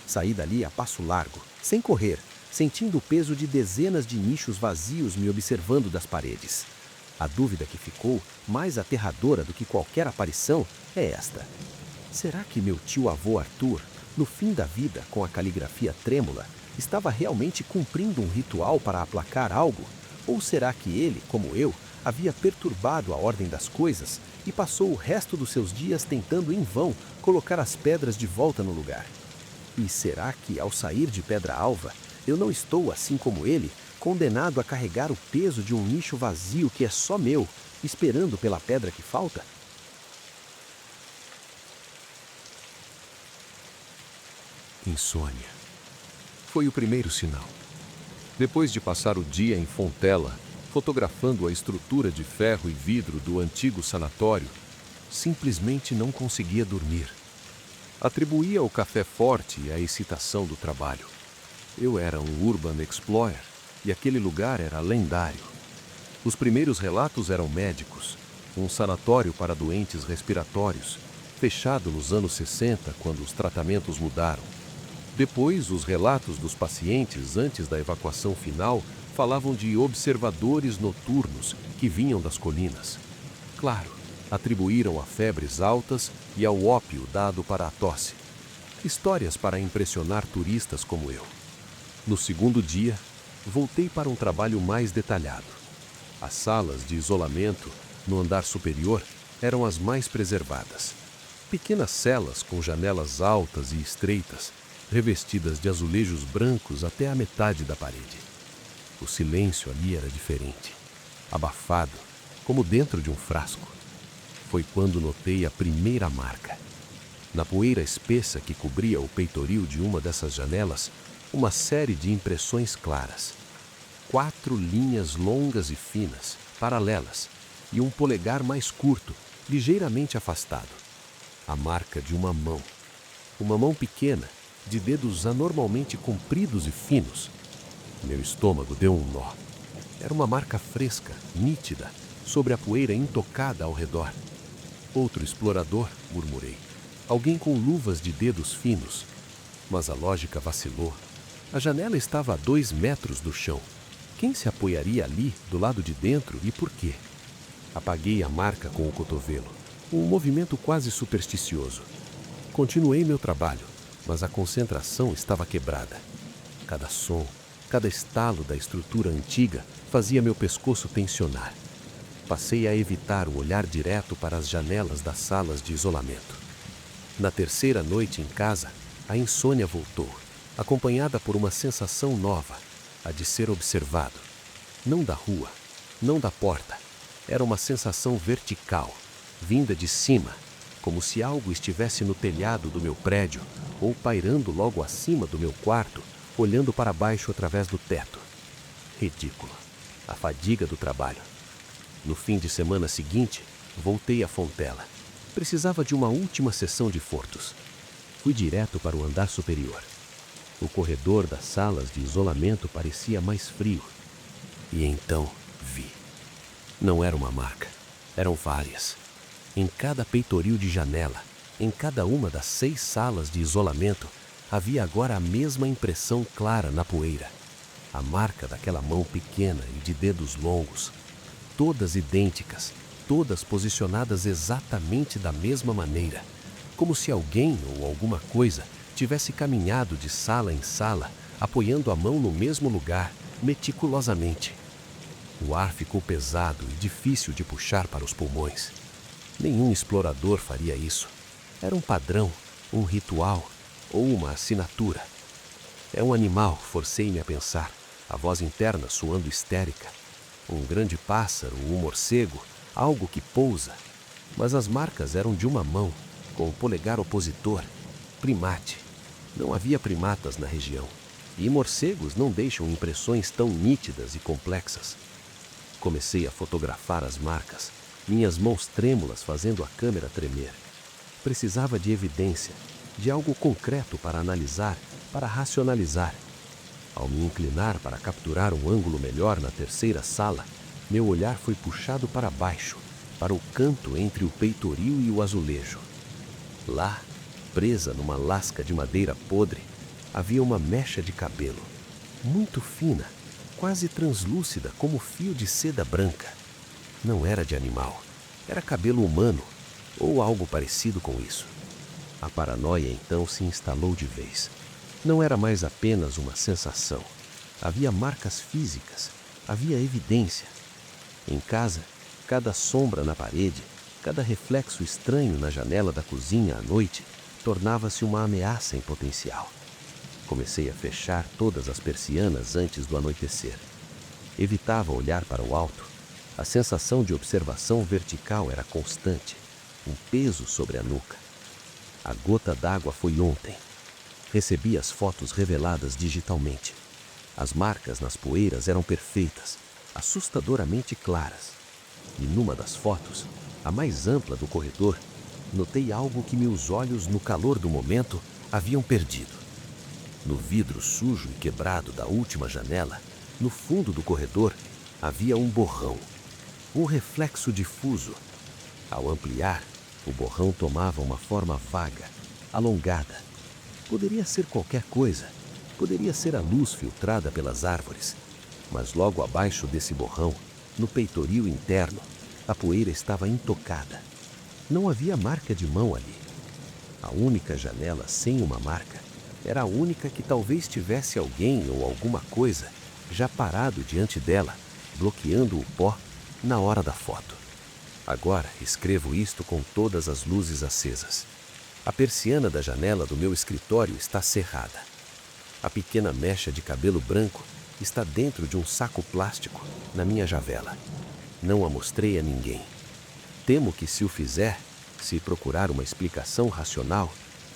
Saí dali a passo largo, sem correr, sentindo o peso de dezenas de nichos vazios me observando das paredes. A dúvida que ficou, mais aterradora do que qualquer aparição, é esta. Será que meu tio-avô Arthur, no fim da vida com a caligrafia trêmula, estava realmente cumprindo um ritual para aplacar algo? Ou será que ele, como eu, havia perturbado a ordem das coisas e passou o resto dos seus dias tentando em vão colocar as pedras de volta no lugar? E será que, ao sair de Pedra Alva, eu não estou, assim como ele, condenado a carregar o peso de um nicho vazio que é só meu, esperando pela pedra que falta? Insônia. Foi o primeiro sinal. Depois de passar o dia em Fontela, fotografando a estrutura de ferro e vidro do antigo sanatório, simplesmente não conseguia dormir. Atribuía o café forte à excitação do trabalho. Eu era um urban explorer e aquele lugar era lendário. Os primeiros relatos eram médicos, um sanatório para doentes respiratórios, fechado nos anos 60, quando os tratamentos mudaram. Depois, os relatos dos pacientes antes da evacuação final falavam de observadores noturnos que vinham das colinas. Claro, atribuíram a febres altas e ao ópio dado para a tosse. Histórias para impressionar turistas como eu. No segundo dia, voltei para um trabalho mais detalhado. As salas de isolamento, no andar superior, eram as mais preservadas. Pequenas celas com janelas altas e estreitas, revestidas de azulejos brancos até a metade da parede. O silêncio ali era diferente, abafado, como dentro de um frasco. Foi quando notei a primeira marca. Na poeira espessa que cobria o peitoril de uma dessas janelas, uma série de impressões claras. 4 linhas longas e finas, paralelas, e um polegar mais curto, ligeiramente afastado. A marca de uma mão. Uma mão pequena, de dedos anormalmente compridos e finos. Meu estômago deu um nó. Era uma marca fresca, nítida, sobre a poeira intocada ao redor. Outro explorador, murmurei. Alguém com luvas de dedos finos. Mas a lógica vacilou. A janela estava a 2 metros do chão. Quem se apoiaria ali, do lado de dentro, e por quê? Apaguei a marca com o cotovelo. um movimento quase supersticioso. Continuei meu trabalho, mas a concentração estava quebrada. Cada som, cada estalo da estrutura antiga fazia meu pescoço tensionar. Passei a evitar o olhar direto para as janelas das salas de isolamento. Na terceira noite em casa, a insônia voltou, acompanhada por uma sensação nova, a de ser observado. Não da rua, não da porta. Era uma sensação vertical, vinda de cima, como se algo estivesse no telhado do meu prédio ou pairando logo acima do meu quarto, olhando para baixo através do teto. Ridículo. A fadiga do trabalho. No fim de semana seguinte, voltei à Fontela. Precisava de uma última sessão de fortos. Fui direto para o andar superior. O corredor das salas de isolamento parecia mais frio. E então vi. Não era uma marca, eram várias. Em cada peitoril de janela, em cada uma das 6 salas de isolamento, havia agora a mesma impressão clara na poeira. A marca daquela mão pequena e de dedos longos. Todas idênticas, todas posicionadas exatamente da mesma maneira, como se alguém ou alguma coisa tivesse caminhado de sala em sala, apoiando a mão no mesmo lugar, meticulosamente. O ar ficou pesado e difícil de puxar para os pulmões. Nenhum explorador faria isso. Era um padrão, um ritual ou uma assinatura. É um animal, forcei-me a pensar, a voz interna soando histérica. Um grande pássaro, um morcego, algo que pousa. Mas as marcas eram de uma mão, com o polegar opositor, primate. Não havia primatas na região, e morcegos não deixam impressões tão nítidas e complexas. Comecei a fotografar as marcas, minhas mãos trêmulas fazendo a câmera tremer. Precisava de evidência, de algo concreto para analisar, para racionalizar. Ao me inclinar para capturar um ângulo melhor na terceira sala, meu olhar foi puxado para baixo, para o canto entre o peitoril e o azulejo. Lá, presa numa lasca de madeira podre, havia uma mecha de cabelo, muito fina, quase translúcida como fio de seda branca. Não era de animal, era cabelo humano, ou algo parecido com isso. A paranoia então se instalou de vez. Não era mais apenas uma sensação. Havia marcas físicas, havia evidência. Em casa, cada sombra na parede, cada reflexo estranho na janela da cozinha à noite, tornava-se uma ameaça em potencial. Comecei a fechar todas as persianas antes do anoitecer. Evitava olhar para o alto. A sensação de observação vertical era constante, um peso sobre a nuca. A gota d'água foi ontem. Recebi as fotos reveladas digitalmente. As marcas nas poeiras eram perfeitas, assustadoramente claras. E numa das fotos, a mais ampla do corredor, notei algo que meus olhos, no calor do momento, haviam perdido. No vidro sujo e quebrado da última janela, no fundo do corredor, havia um borrão. Um reflexo difuso. Ao ampliar, o borrão tomava uma forma vaga, alongada. Poderia ser qualquer coisa. Poderia ser a luz filtrada pelas árvores. Mas logo abaixo desse borrão, no peitoril interno, a poeira estava intocada. Não havia marca de mão ali. A única janela sem uma marca era a única que talvez tivesse alguém ou alguma coisa já parado diante dela, bloqueando o pó na hora da foto. Agora escrevo isto com todas as luzes acesas. A persiana da janela do meu escritório está cerrada. A pequena mecha de cabelo branco está dentro de um saco plástico na minha javela. Não a mostrei a ninguém. Temo que, se o fizer, se procurar uma explicação racional,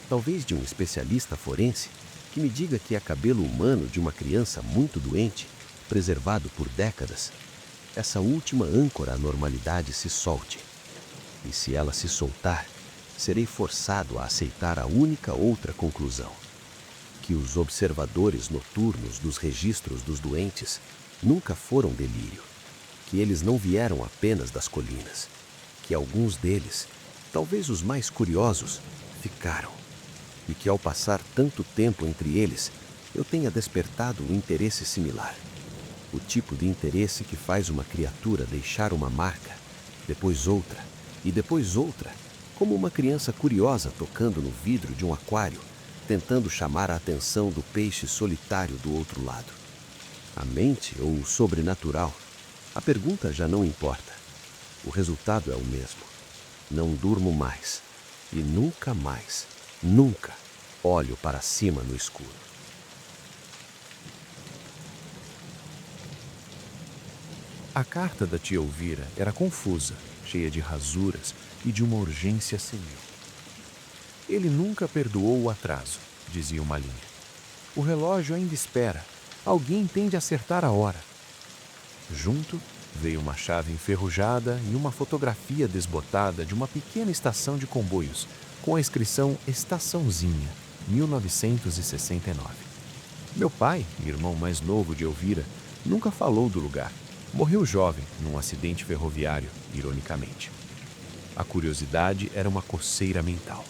talvez de um especialista forense, que me diga que é cabelo humano de uma criança muito doente, preservado por décadas, essa última âncora à normalidade se solte. E se ela se soltar, serei forçado a aceitar a única outra conclusão: que os observadores noturnos dos registros dos doentes nunca foram delírio, que eles não vieram apenas das colinas, que alguns deles, talvez os mais curiosos, ficaram, e que ao passar tanto tempo entre eles, eu tenha despertado um interesse similar. O tipo de interesse que faz uma criatura deixar uma marca, depois outra, e depois outra, como uma criança curiosa tocando no vidro de um aquário, tentando chamar a atenção do peixe solitário do outro lado. A mente ou o sobrenatural, a pergunta já não importa. O resultado é o mesmo. Não durmo mais e nunca mais, nunca olho para cima no escuro. A carta da tia Elvira era confusa, cheia de rasuras e de uma urgência senil. Ele nunca perdoou o atraso, dizia uma linha. O relógio ainda espera. Alguém tem de acertar a hora. Junto veio uma chave enferrujada e uma fotografia desbotada de uma pequena estação de comboios, com a inscrição Estaçãozinha, 1969. Meu pai, irmão mais novo de Elvira, nunca falou do lugar. Morreu jovem num acidente ferroviário, ironicamente. A curiosidade era uma coceira mental.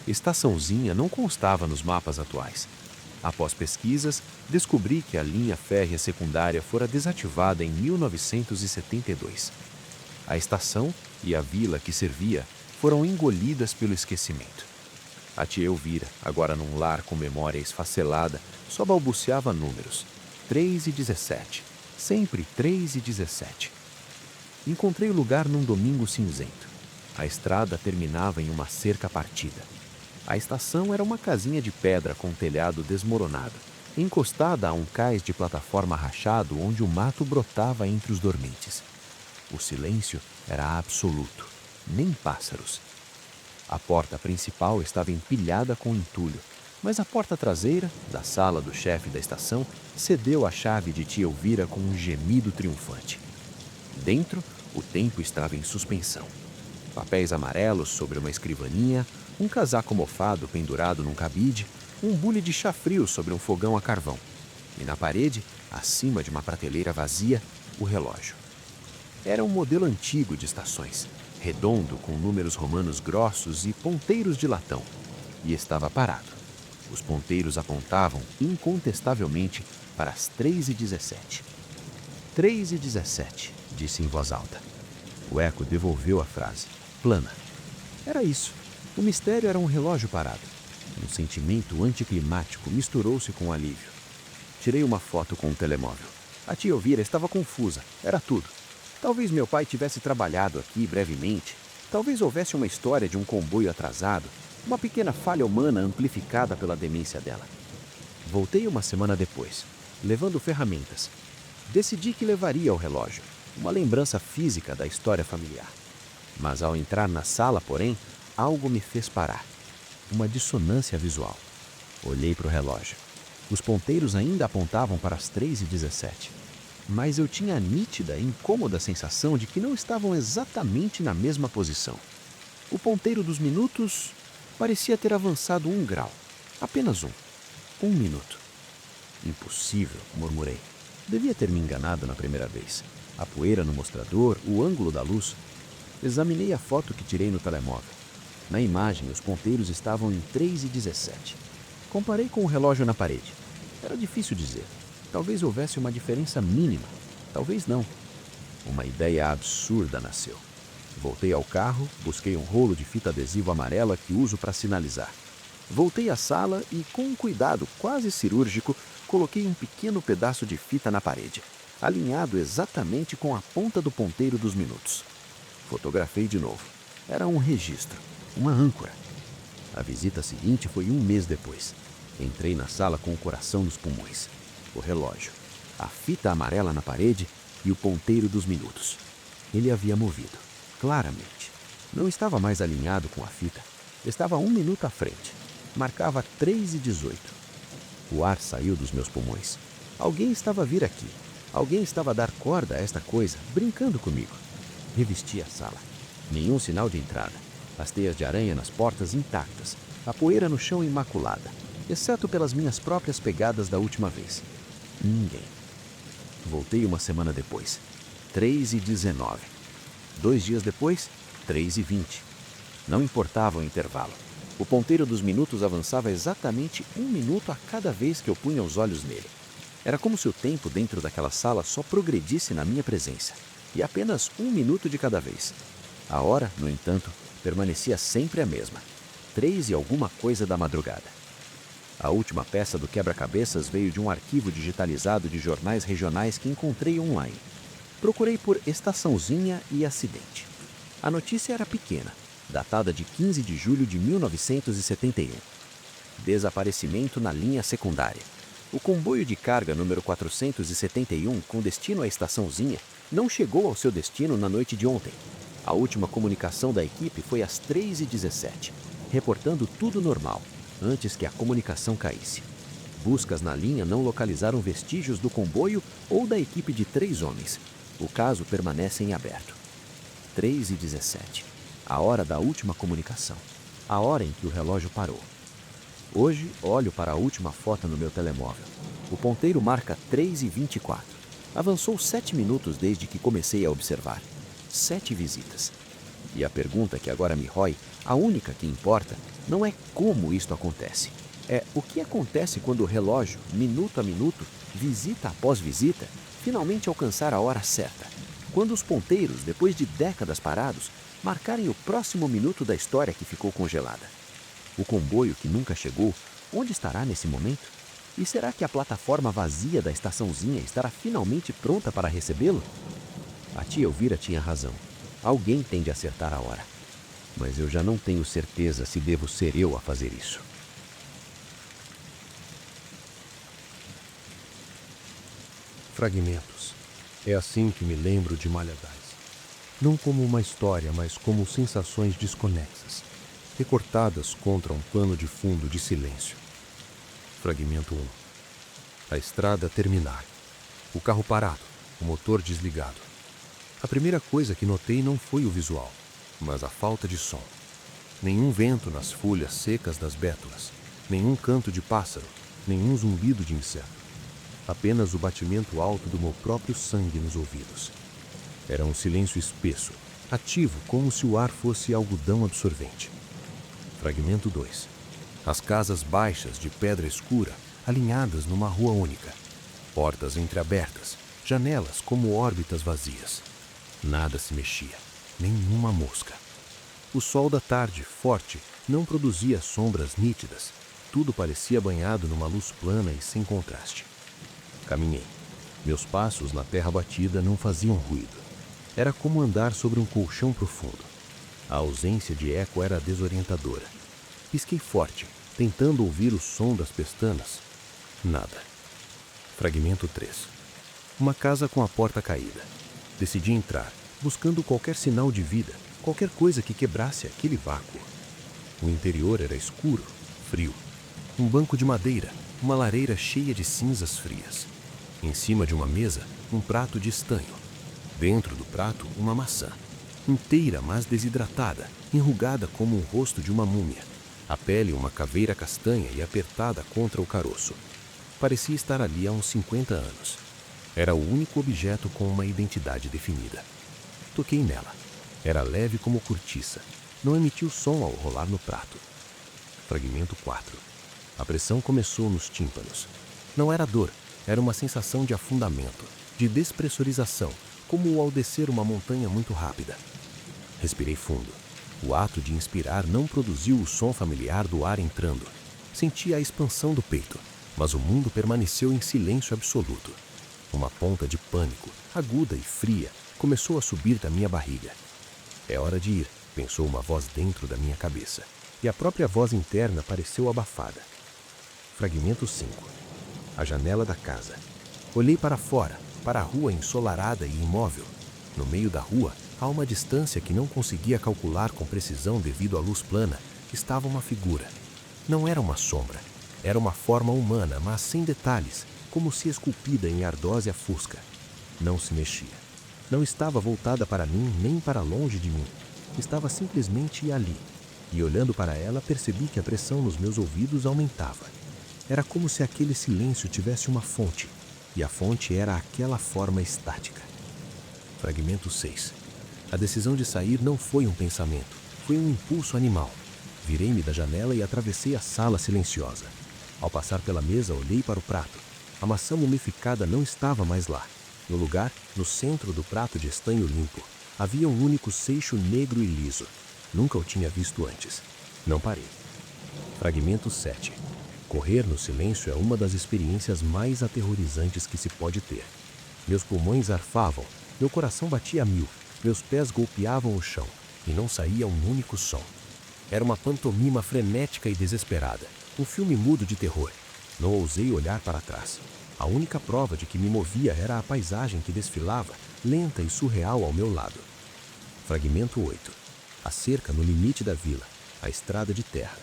Estaçãozinha não constava nos mapas atuais. Após pesquisas, descobri que a linha férrea secundária fora desativada em 1972. A estação e a vila que servia foram engolidas pelo esquecimento. A tia Elvira, agora num lar com memória esfacelada, só balbuciava números. 3 e 17. Sempre 3 e 17. Encontrei o lugar num domingo cinzento. A estrada terminava em uma cerca partida. A estação era uma casinha de pedra com telhado desmoronado, encostada a um cais de plataforma rachado onde o mato brotava entre os dormentes. O silêncio era absoluto, nem pássaros. A porta principal estava empilhada com entulho, mas a porta traseira, da sala do chefe da estação, cedeu a chave de tia Elvira com um gemido triunfante. Dentro, o tempo estava em suspensão. Papéis amarelos sobre uma escrivaninha, um casaco mofado pendurado num cabide, um bule de chá frio sobre um fogão a carvão. E na parede, acima de uma prateleira vazia, o relógio. Era um modelo antigo de estações, redondo com números romanos grossos e ponteiros de latão. E estava parado. Os ponteiros apontavam, incontestavelmente, para as 3 e 17. 3 e 17, disse em voz alta. O eco devolveu a frase, plana. Era isso. O mistério era um relógio parado. Um sentimento anticlimático misturou-se com alívio. Tirei uma foto com o telemóvel. A tia Elvira estava confusa, era tudo. Talvez meu pai tivesse trabalhado aqui brevemente. Talvez houvesse uma história de um comboio atrasado, uma pequena falha humana amplificada pela demência dela. Voltei uma semana depois, levando ferramentas. Decidi que levaria o relógio, uma lembrança física da história familiar. Mas ao entrar na sala, porém, algo me fez parar. Uma dissonância visual. Olhei para o relógio. Os ponteiros ainda apontavam para as 3 e 17. Mas eu tinha a nítida e incômoda sensação de que não estavam exatamente na mesma posição. O ponteiro dos minutos parecia ter avançado 1 grau. Apenas 1. 1 minuto. Impossível, murmurei. Devia ter me enganado na primeira vez. A poeira no mostrador, o ângulo da luz. Examinei a foto que tirei no telemóvel. Na imagem, os ponteiros estavam em 3 e 17. Comparei com o relógio na parede. Era difícil dizer. Talvez houvesse uma diferença mínima. Talvez não. Uma ideia absurda nasceu. Voltei ao carro, busquei um rolo de fita adesiva amarela que uso para sinalizar. Voltei à sala e, com um cuidado quase cirúrgico, coloquei um pequeno pedaço de fita na parede, alinhado exatamente com a ponta do ponteiro dos minutos. Fotografei de novo. Era um registro, uma âncora. A visita seguinte foi 1 mês depois. Entrei na sala com o coração nos pulmões. O relógio, a fita amarela na parede e o ponteiro dos minutos. Ele havia movido, claramente. Não estava mais alinhado com a fita. Estava 1 minuto à frente. Marcava 3 e 18. O ar saiu dos meus pulmões. Alguém estava a vir aqui. Alguém estava a dar corda a esta coisa, brincando comigo. Revesti a sala. Nenhum sinal de entrada. As teias de aranha nas portas intactas. A poeira no chão imaculada, exceto pelas minhas próprias pegadas da última vez. Ninguém. Voltei uma semana depois. 3 e 19. 2 dias depois, 3 e 20. Não importava o intervalo. O ponteiro dos minutos avançava exatamente 1 minuto a cada vez que eu punha os olhos nele. Era como se o tempo dentro daquela sala só progredisse na minha presença. E apenas 1 minuto de cada vez. A hora, no entanto, permanecia sempre a mesma. 3 e alguma coisa da madrugada. A última peça do quebra-cabeças veio de um arquivo digitalizado de jornais regionais que encontrei online. Procurei por Estaçãozinha e Acidente. A notícia era pequena, datada de 15 de julho de 1971. Desaparecimento na linha secundária. O comboio de carga número 471, com destino à Estaçãozinha, não chegou ao seu destino na noite de ontem. A última comunicação da equipe foi às 3h17, reportando tudo normal, antes que a comunicação caísse. Buscas na linha não localizaram vestígios do comboio ou da equipe de 3 homens. O caso permanece em aberto. 3h17, a hora da última comunicação, a hora em que o relógio parou. Hoje, olho para a última foto no meu telemóvel. O ponteiro marca 3h24. Avançou 7 minutos desde que comecei a observar. 7 visitas. E a pergunta que agora me rói, a única que importa, não é como isto acontece. É o que acontece quando o relógio, minuto a minuto, visita após visita, finalmente alcançar a hora certa. Quando os ponteiros, depois de décadas parados, marcarem o próximo minuto da história que ficou congelada. O comboio que nunca chegou, onde estará nesse momento? E será que a plataforma vazia da estaçãozinha estará finalmente pronta para recebê-lo? A tia Elvira tinha razão. Alguém tem de acertar a hora. Mas eu já não tenho certeza se devo ser eu a fazer isso. Fragmentos. É assim que me lembro de Malhadais. Não como uma história, mas como sensações desconexas, recortadas contra um pano de fundo de silêncio. Fragmento 1. A estrada terminar. O carro parado, o motor desligado. A primeira coisa que notei não foi o visual, mas a falta de som. Nenhum vento nas folhas secas das bétulas, nenhum canto de pássaro, nenhum zumbido de inseto. Apenas o batimento alto do meu próprio sangue nos ouvidos. Era um silêncio espesso, ativo, como se o ar fosse algodão absorvente. Fragmento 2. As casas baixas de pedra escura, alinhadas numa rua única. Portas entreabertas, janelas como órbitas vazias. Nada se mexia, nenhuma mosca. O sol da tarde, forte, não produzia sombras nítidas. Tudo parecia banhado numa luz plana e sem contraste. Caminhei. Meus passos na terra batida não faziam ruído. Era como andar sobre um colchão profundo. A ausência de eco era desorientadora. Pisquei forte, tentando ouvir o som das pestanas. Nada. Fragmento 3. Uma casa com a porta caída. Decidi entrar, buscando qualquer sinal de vida, qualquer coisa que quebrasse aquele vácuo. O interior era escuro, frio. Um banco de madeira, uma lareira cheia de cinzas frias. Em cima de uma mesa, um prato de estanho. Dentro do prato, uma maçã. Inteira, mas desidratada, enrugada como o rosto de uma múmia. A pele uma caveira castanha e apertada contra o caroço. Parecia estar ali há uns 50 anos. Era o único objeto com uma identidade definida. Toquei nela. Era leve como cortiça. Não emitiu som ao rolar no prato. Fragmento 4. A pressão começou nos tímpanos. Não era dor, era uma sensação de afundamento, de despressurização, como ao descer uma montanha muito rápida. Respirei fundo. O ato de inspirar não produziu o som familiar do ar entrando. Senti a expansão do peito, mas o mundo permaneceu em silêncio absoluto. Uma ponta de pânico, aguda e fria, começou a subir da minha barriga. É hora de ir, pensou uma voz dentro da minha cabeça, e a própria voz interna pareceu abafada. Fragmento 5. A janela da casa. Olhei para fora, para a rua ensolarada e imóvel. No meio da rua, a uma distância que não conseguia calcular com precisão devido à luz plana, estava uma figura. Não era uma sombra. Era uma forma humana, mas sem detalhes, como se esculpida em ardósia fusca. Não se mexia. Não estava voltada para mim nem para longe de mim. Estava simplesmente ali. E olhando para ela, percebi que a pressão nos meus ouvidos aumentava. Era como se aquele silêncio tivesse uma fonte, e a fonte era aquela forma estática. Fragmento 6. A decisão de sair não foi um pensamento, foi um impulso animal. Virei-me da janela e atravessei a sala silenciosa. Ao passar pela mesa, olhei para o prato. A maçã mumificada não estava mais lá. No lugar, no centro do prato de estanho limpo, Havia um único seixo negro e liso. Nunca o tinha visto antes. Não parei. Fragmento 7. Correr no silêncio é uma das experiências mais aterrorizantes que se pode ter. Meus pulmões arfavam, meu coração batia a 1000, meus pés golpeavam o chão e não saía um único som. Era uma pantomima frenética e desesperada, um filme mudo de terror. Não ousei olhar para trás. A única prova de que me movia era a paisagem que desfilava, lenta e surreal ao meu lado. Fragmento 8. A cerca no limite da vila, a estrada de terra.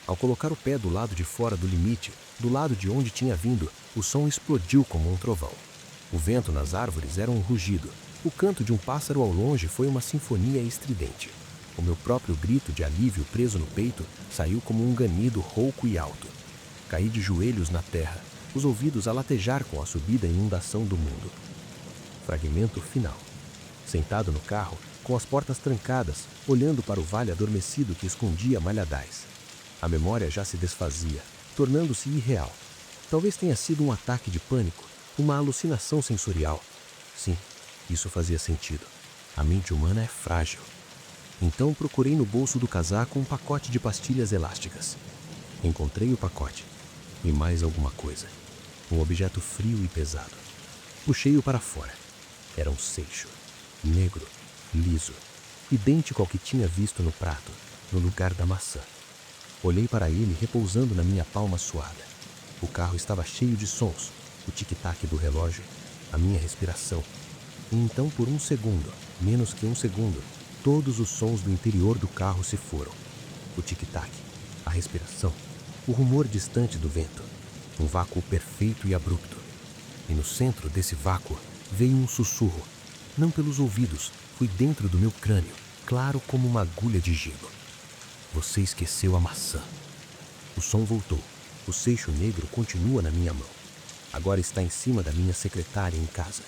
Ao colocar o pé do lado de fora do limite, do lado de onde tinha vindo, o som explodiu como um trovão. O vento nas árvores era um rugido. O canto de um pássaro ao longe foi uma sinfonia estridente. O meu próprio grito de alívio preso no peito saiu como um ganido rouco e alto. Caí de joelhos na terra, os ouvidos a latejar com a subida e inundação do mundo. Fragmento final. Sentado no carro, com as portas trancadas, olhando para o vale adormecido que escondia Malhadais. A memória já se desfazia, tornando-se irreal. Talvez tenha sido um ataque de pânico, uma alucinação sensorial. Sim, isso fazia sentido. A mente humana é frágil. Então procurei no bolso do casaco um pacote de pastilhas elásticas. Encontrei o pacote. E mais alguma coisa. Um objeto frio e pesado. Puxei-o para fora. Era um seixo. Negro, liso, idêntico ao que tinha visto no prato, no lugar da maçã. Olhei para ele repousando na minha palma suada. O carro estava cheio de sons, o tic-tac do relógio, a minha respiração. E então, por um segundo, menos que um segundo, todos os sons do interior do carro se foram. O tic-tac, a respiração, o rumor distante do vento. Um vácuo perfeito e abrupto. E no centro desse vácuo veio um sussurro. Não pelos ouvidos, foi dentro do meu crânio, claro como uma agulha de gelo. Você esqueceu a maçã. O som voltou. O seixo negro continua na minha mão. Agora está em cima da minha secretária em casa.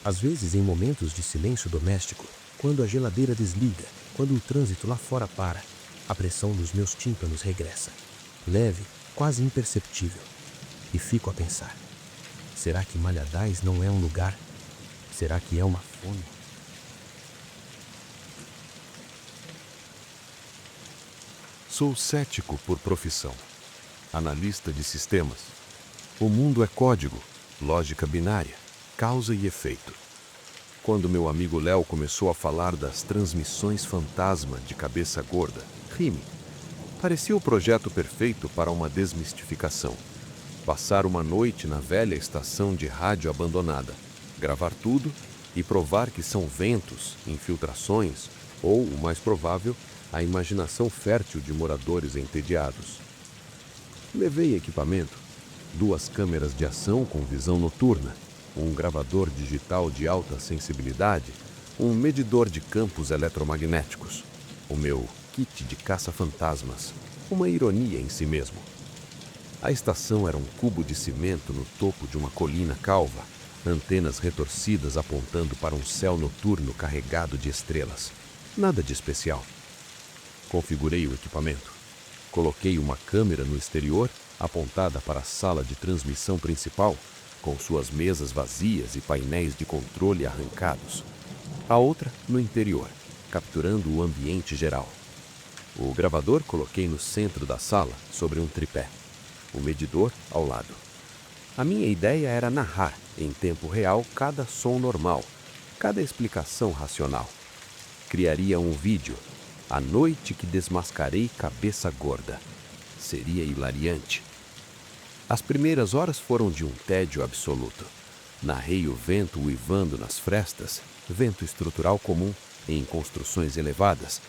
Às vezes, em momentos de silêncio doméstico, quando a geladeira desliga, quando o trânsito lá fora para, a pressão dos meus tímpanos regressa. Leve, quase imperceptível. E fico a pensar. Será que Malhadais não é um lugar? Será que é uma fome? Sou cético por profissão. Analista de sistemas. O mundo é código, lógica binária, causa e efeito. Quando meu amigo Léo começou a falar das transmissões fantasma de cabeça gorda, ri-me. Parecia o projeto perfeito para uma desmistificação. Passar uma noite na velha estação de rádio abandonada, gravar tudo e provar que são ventos, infiltrações ou, o mais provável, a imaginação fértil de moradores entediados. Levei equipamento, 2 câmeras de ação com visão noturna, um gravador digital de alta sensibilidade, um medidor de campos eletromagnéticos, o meu kit de caça-fantasmas, uma ironia em si mesmo. A estação era um cubo de cimento no topo de uma colina calva, antenas retorcidas apontando para um céu noturno carregado de estrelas. Nada de especial. Configurei o equipamento. Coloquei uma câmera no exterior, apontada para a sala de transmissão principal, com suas mesas vazias e painéis de controle arrancados. A outra no interior, capturando o ambiente geral. O gravador coloquei no centro da sala, sobre um tripé. O medidor ao lado. A minha ideia era narrar, em tempo real, cada som normal, cada explicação racional. Criaria um vídeo, A Noite que Desmascarei Cabeça Gorda. Seria hilariante. As primeiras horas foram de um tédio absoluto. Narrei o vento uivando nas frestas, vento estrutural comum em construções elevadas.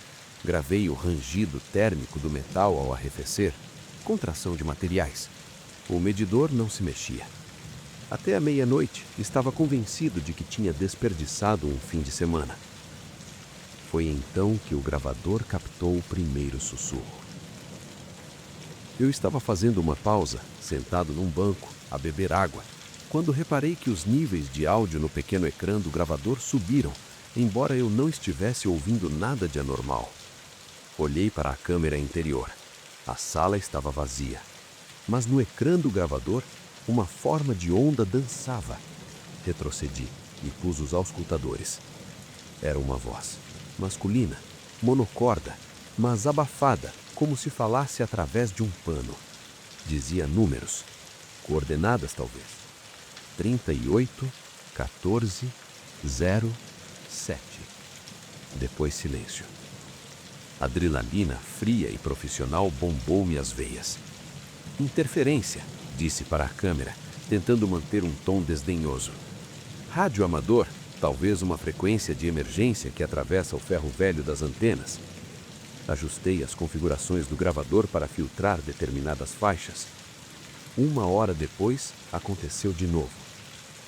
Gravei o rangido térmico do metal ao arrefecer, contração de materiais. O medidor não se mexia. Até a meia-noite, estava convencido de que tinha desperdiçado um fim de semana. Foi então que o gravador captou o primeiro sussurro. Eu estava fazendo uma pausa, sentado num banco, a beber água, quando reparei que os níveis de áudio no pequeno ecrã do gravador subiram, embora eu não estivesse ouvindo nada de anormal. Olhei para a câmera interior. A sala estava vazia. Mas no ecrã do gravador, uma forma de onda dançava. Retrocedi e pus os auscultadores. Era uma voz, masculina, monocorda, mas abafada, como se falasse através de um pano. Dizia números, coordenadas talvez. 38, 14, 0, 7. Depois silêncio. Adrenalina fria e profissional bombou-me as veias. Interferência, disse para a câmera, tentando manter um tom desdenhoso. Rádio amador, talvez uma frequência de emergência que atravessa o ferro velho das antenas. Ajustei as configurações do gravador para filtrar determinadas faixas. 1 hora depois, aconteceu de novo.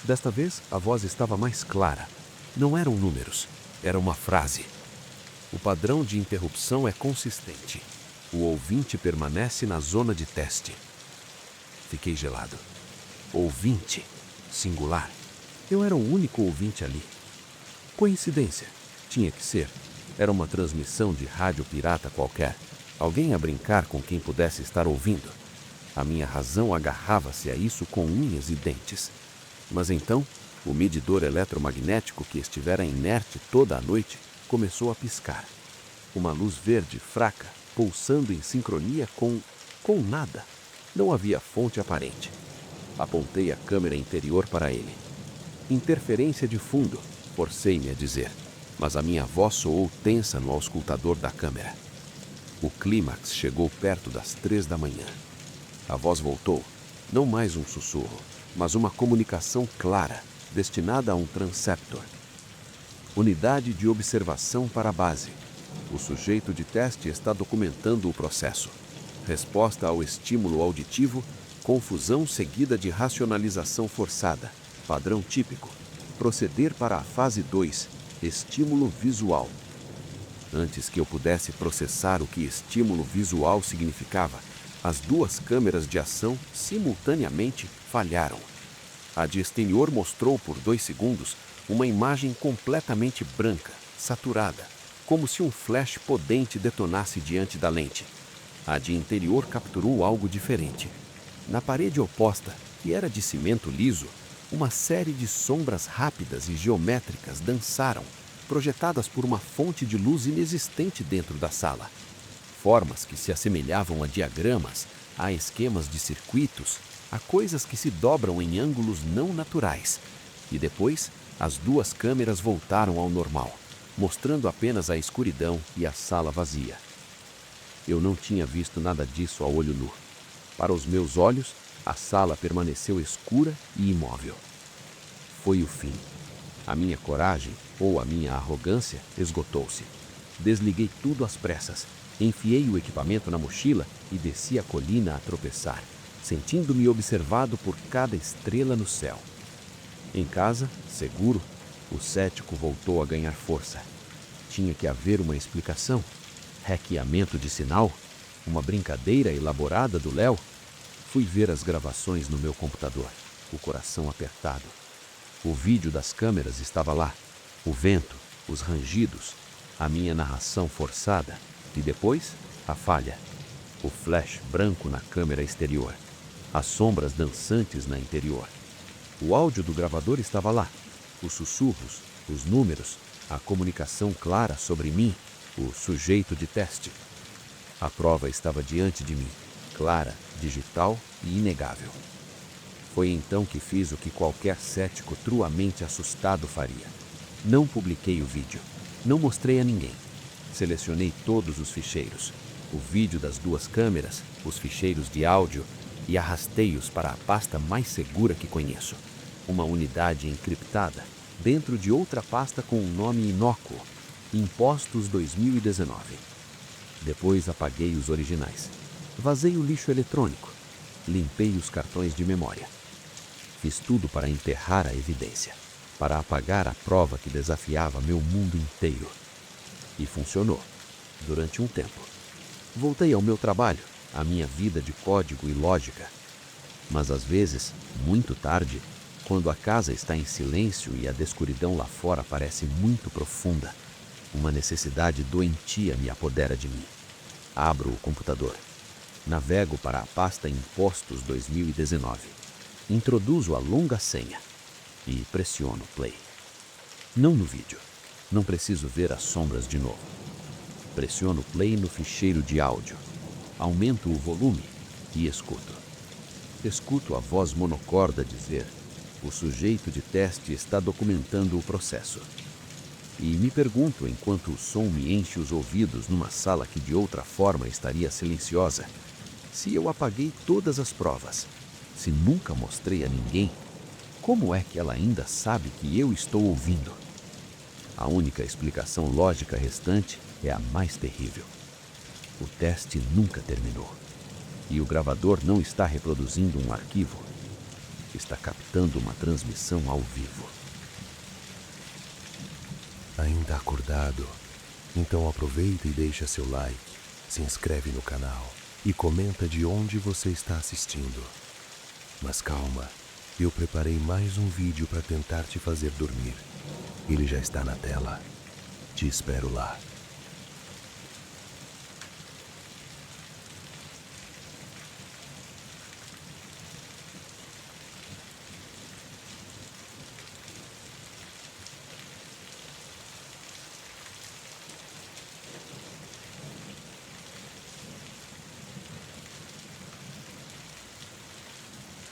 Desta vez, a voz estava mais clara. Não eram números, era uma frase. O padrão de interrupção é consistente. O ouvinte permanece na zona de teste. Fiquei gelado. Ouvinte, singular. Eu era o único ouvinte ali. Coincidência. Tinha que ser. Era uma transmissão de rádio pirata qualquer. Alguém a brincar com quem pudesse estar ouvindo. A minha razão agarrava-se a isso com unhas e dentes. Mas então, o medidor eletromagnético que estivera inerte toda a noite começou a piscar. Uma luz verde fraca, pulsando em sincronia com nada. Não havia fonte aparente. Apontei a câmera interior para ele. Interferência de fundo, forcei-me a dizer, mas a minha voz soou tensa no auscultador da câmera. O clímax chegou perto das 3 da manhã. A voz voltou, não mais um sussurro, mas uma comunicação clara, destinada a um transceptor. Unidade de observação para a base. O sujeito de teste está documentando o processo. Resposta ao estímulo auditivo, confusão seguida de racionalização forçada. Padrão típico. Proceder para a fase 2, estímulo visual. Antes que eu pudesse processar o que estímulo visual significava, as 2 câmeras de ação simultaneamente falharam. A de exterior mostrou por 2 segundos uma imagem completamente branca, saturada, como se um flash potente detonasse diante da lente. A de interior capturou algo diferente. Na parede oposta, que era de cimento liso, uma série de sombras rápidas e geométricas dançaram, projetadas por uma fonte de luz inexistente dentro da sala. Formas que se assemelhavam a diagramas, a esquemas de circuitos, a coisas que se dobram em ângulos não naturais. E depois, as 2 câmeras voltaram ao normal, mostrando apenas a escuridão e a sala vazia. Eu não tinha visto nada disso a olho nu. Para os meus olhos, a sala permaneceu escura e imóvel. Foi o fim. A minha coragem, ou a minha arrogância, esgotou-se. Desliguei tudo às pressas, enfiei o equipamento na mochila e desci a colina a tropeçar, sentindo-me observado por cada estrela no céu. Em casa, seguro, o cético voltou a ganhar força. Tinha que haver uma explicação. Hackeamento de sinal? Uma brincadeira elaborada do Léo? Fui ver as gravações no meu computador, o coração apertado. O vídeo das câmeras estava lá. O vento, os rangidos, a minha narração forçada e depois a falha. O flash branco na câmera exterior. As sombras dançantes na interior. O áudio do gravador estava lá. Os sussurros, os números, a comunicação clara sobre mim, o sujeito de teste. A prova estava diante de mim, clara, digital e inegável. Foi então que fiz o que qualquer cético truamente assustado faria. Não publiquei o vídeo. Não mostrei a ninguém. Selecionei todos os ficheiros. O vídeo das 2 câmeras, os ficheiros de áudio e arrastei-os para a pasta mais segura que conheço. Uma unidade encriptada, dentro de outra pasta com um nome inócuo, Impostos 2019. Depois apaguei os originais. Vazei o lixo eletrônico. Limpei os cartões de memória. Fiz tudo para enterrar a evidência, para apagar a prova que desafiava meu mundo inteiro. E funcionou, durante um tempo. Voltei ao meu trabalho, à minha vida de código e lógica. Mas às vezes, muito tarde, quando a casa está em silêncio e a descuridão lá fora parece muito profunda, uma necessidade doentia me apodera de mim. Abro o computador. Navego para a pasta Impostos 2019. Introduzo a longa senha e pressiono play. Não no vídeo. Não preciso ver as sombras de novo. Pressiono play no ficheiro de áudio. Aumento o volume e escuto. Escuto a voz monocorda dizer: o sujeito de teste está documentando o processo. E me pergunto, enquanto o som me enche os ouvidos numa sala que de outra forma estaria silenciosa, se eu apaguei todas as provas, se nunca mostrei a ninguém, como é que ela ainda sabe que eu estou ouvindo? A única explicação lógica restante é a mais terrível. O teste nunca terminou. E o gravador não está reproduzindo um arquivo. Está captando uma transmissão ao vivo. Ainda acordado? Então aproveita e deixa seu like, se inscreve no canal e comenta de onde você está assistindo. Mas calma, eu preparei mais um vídeo para tentar te fazer dormir. Ele já está na tela. Te espero lá.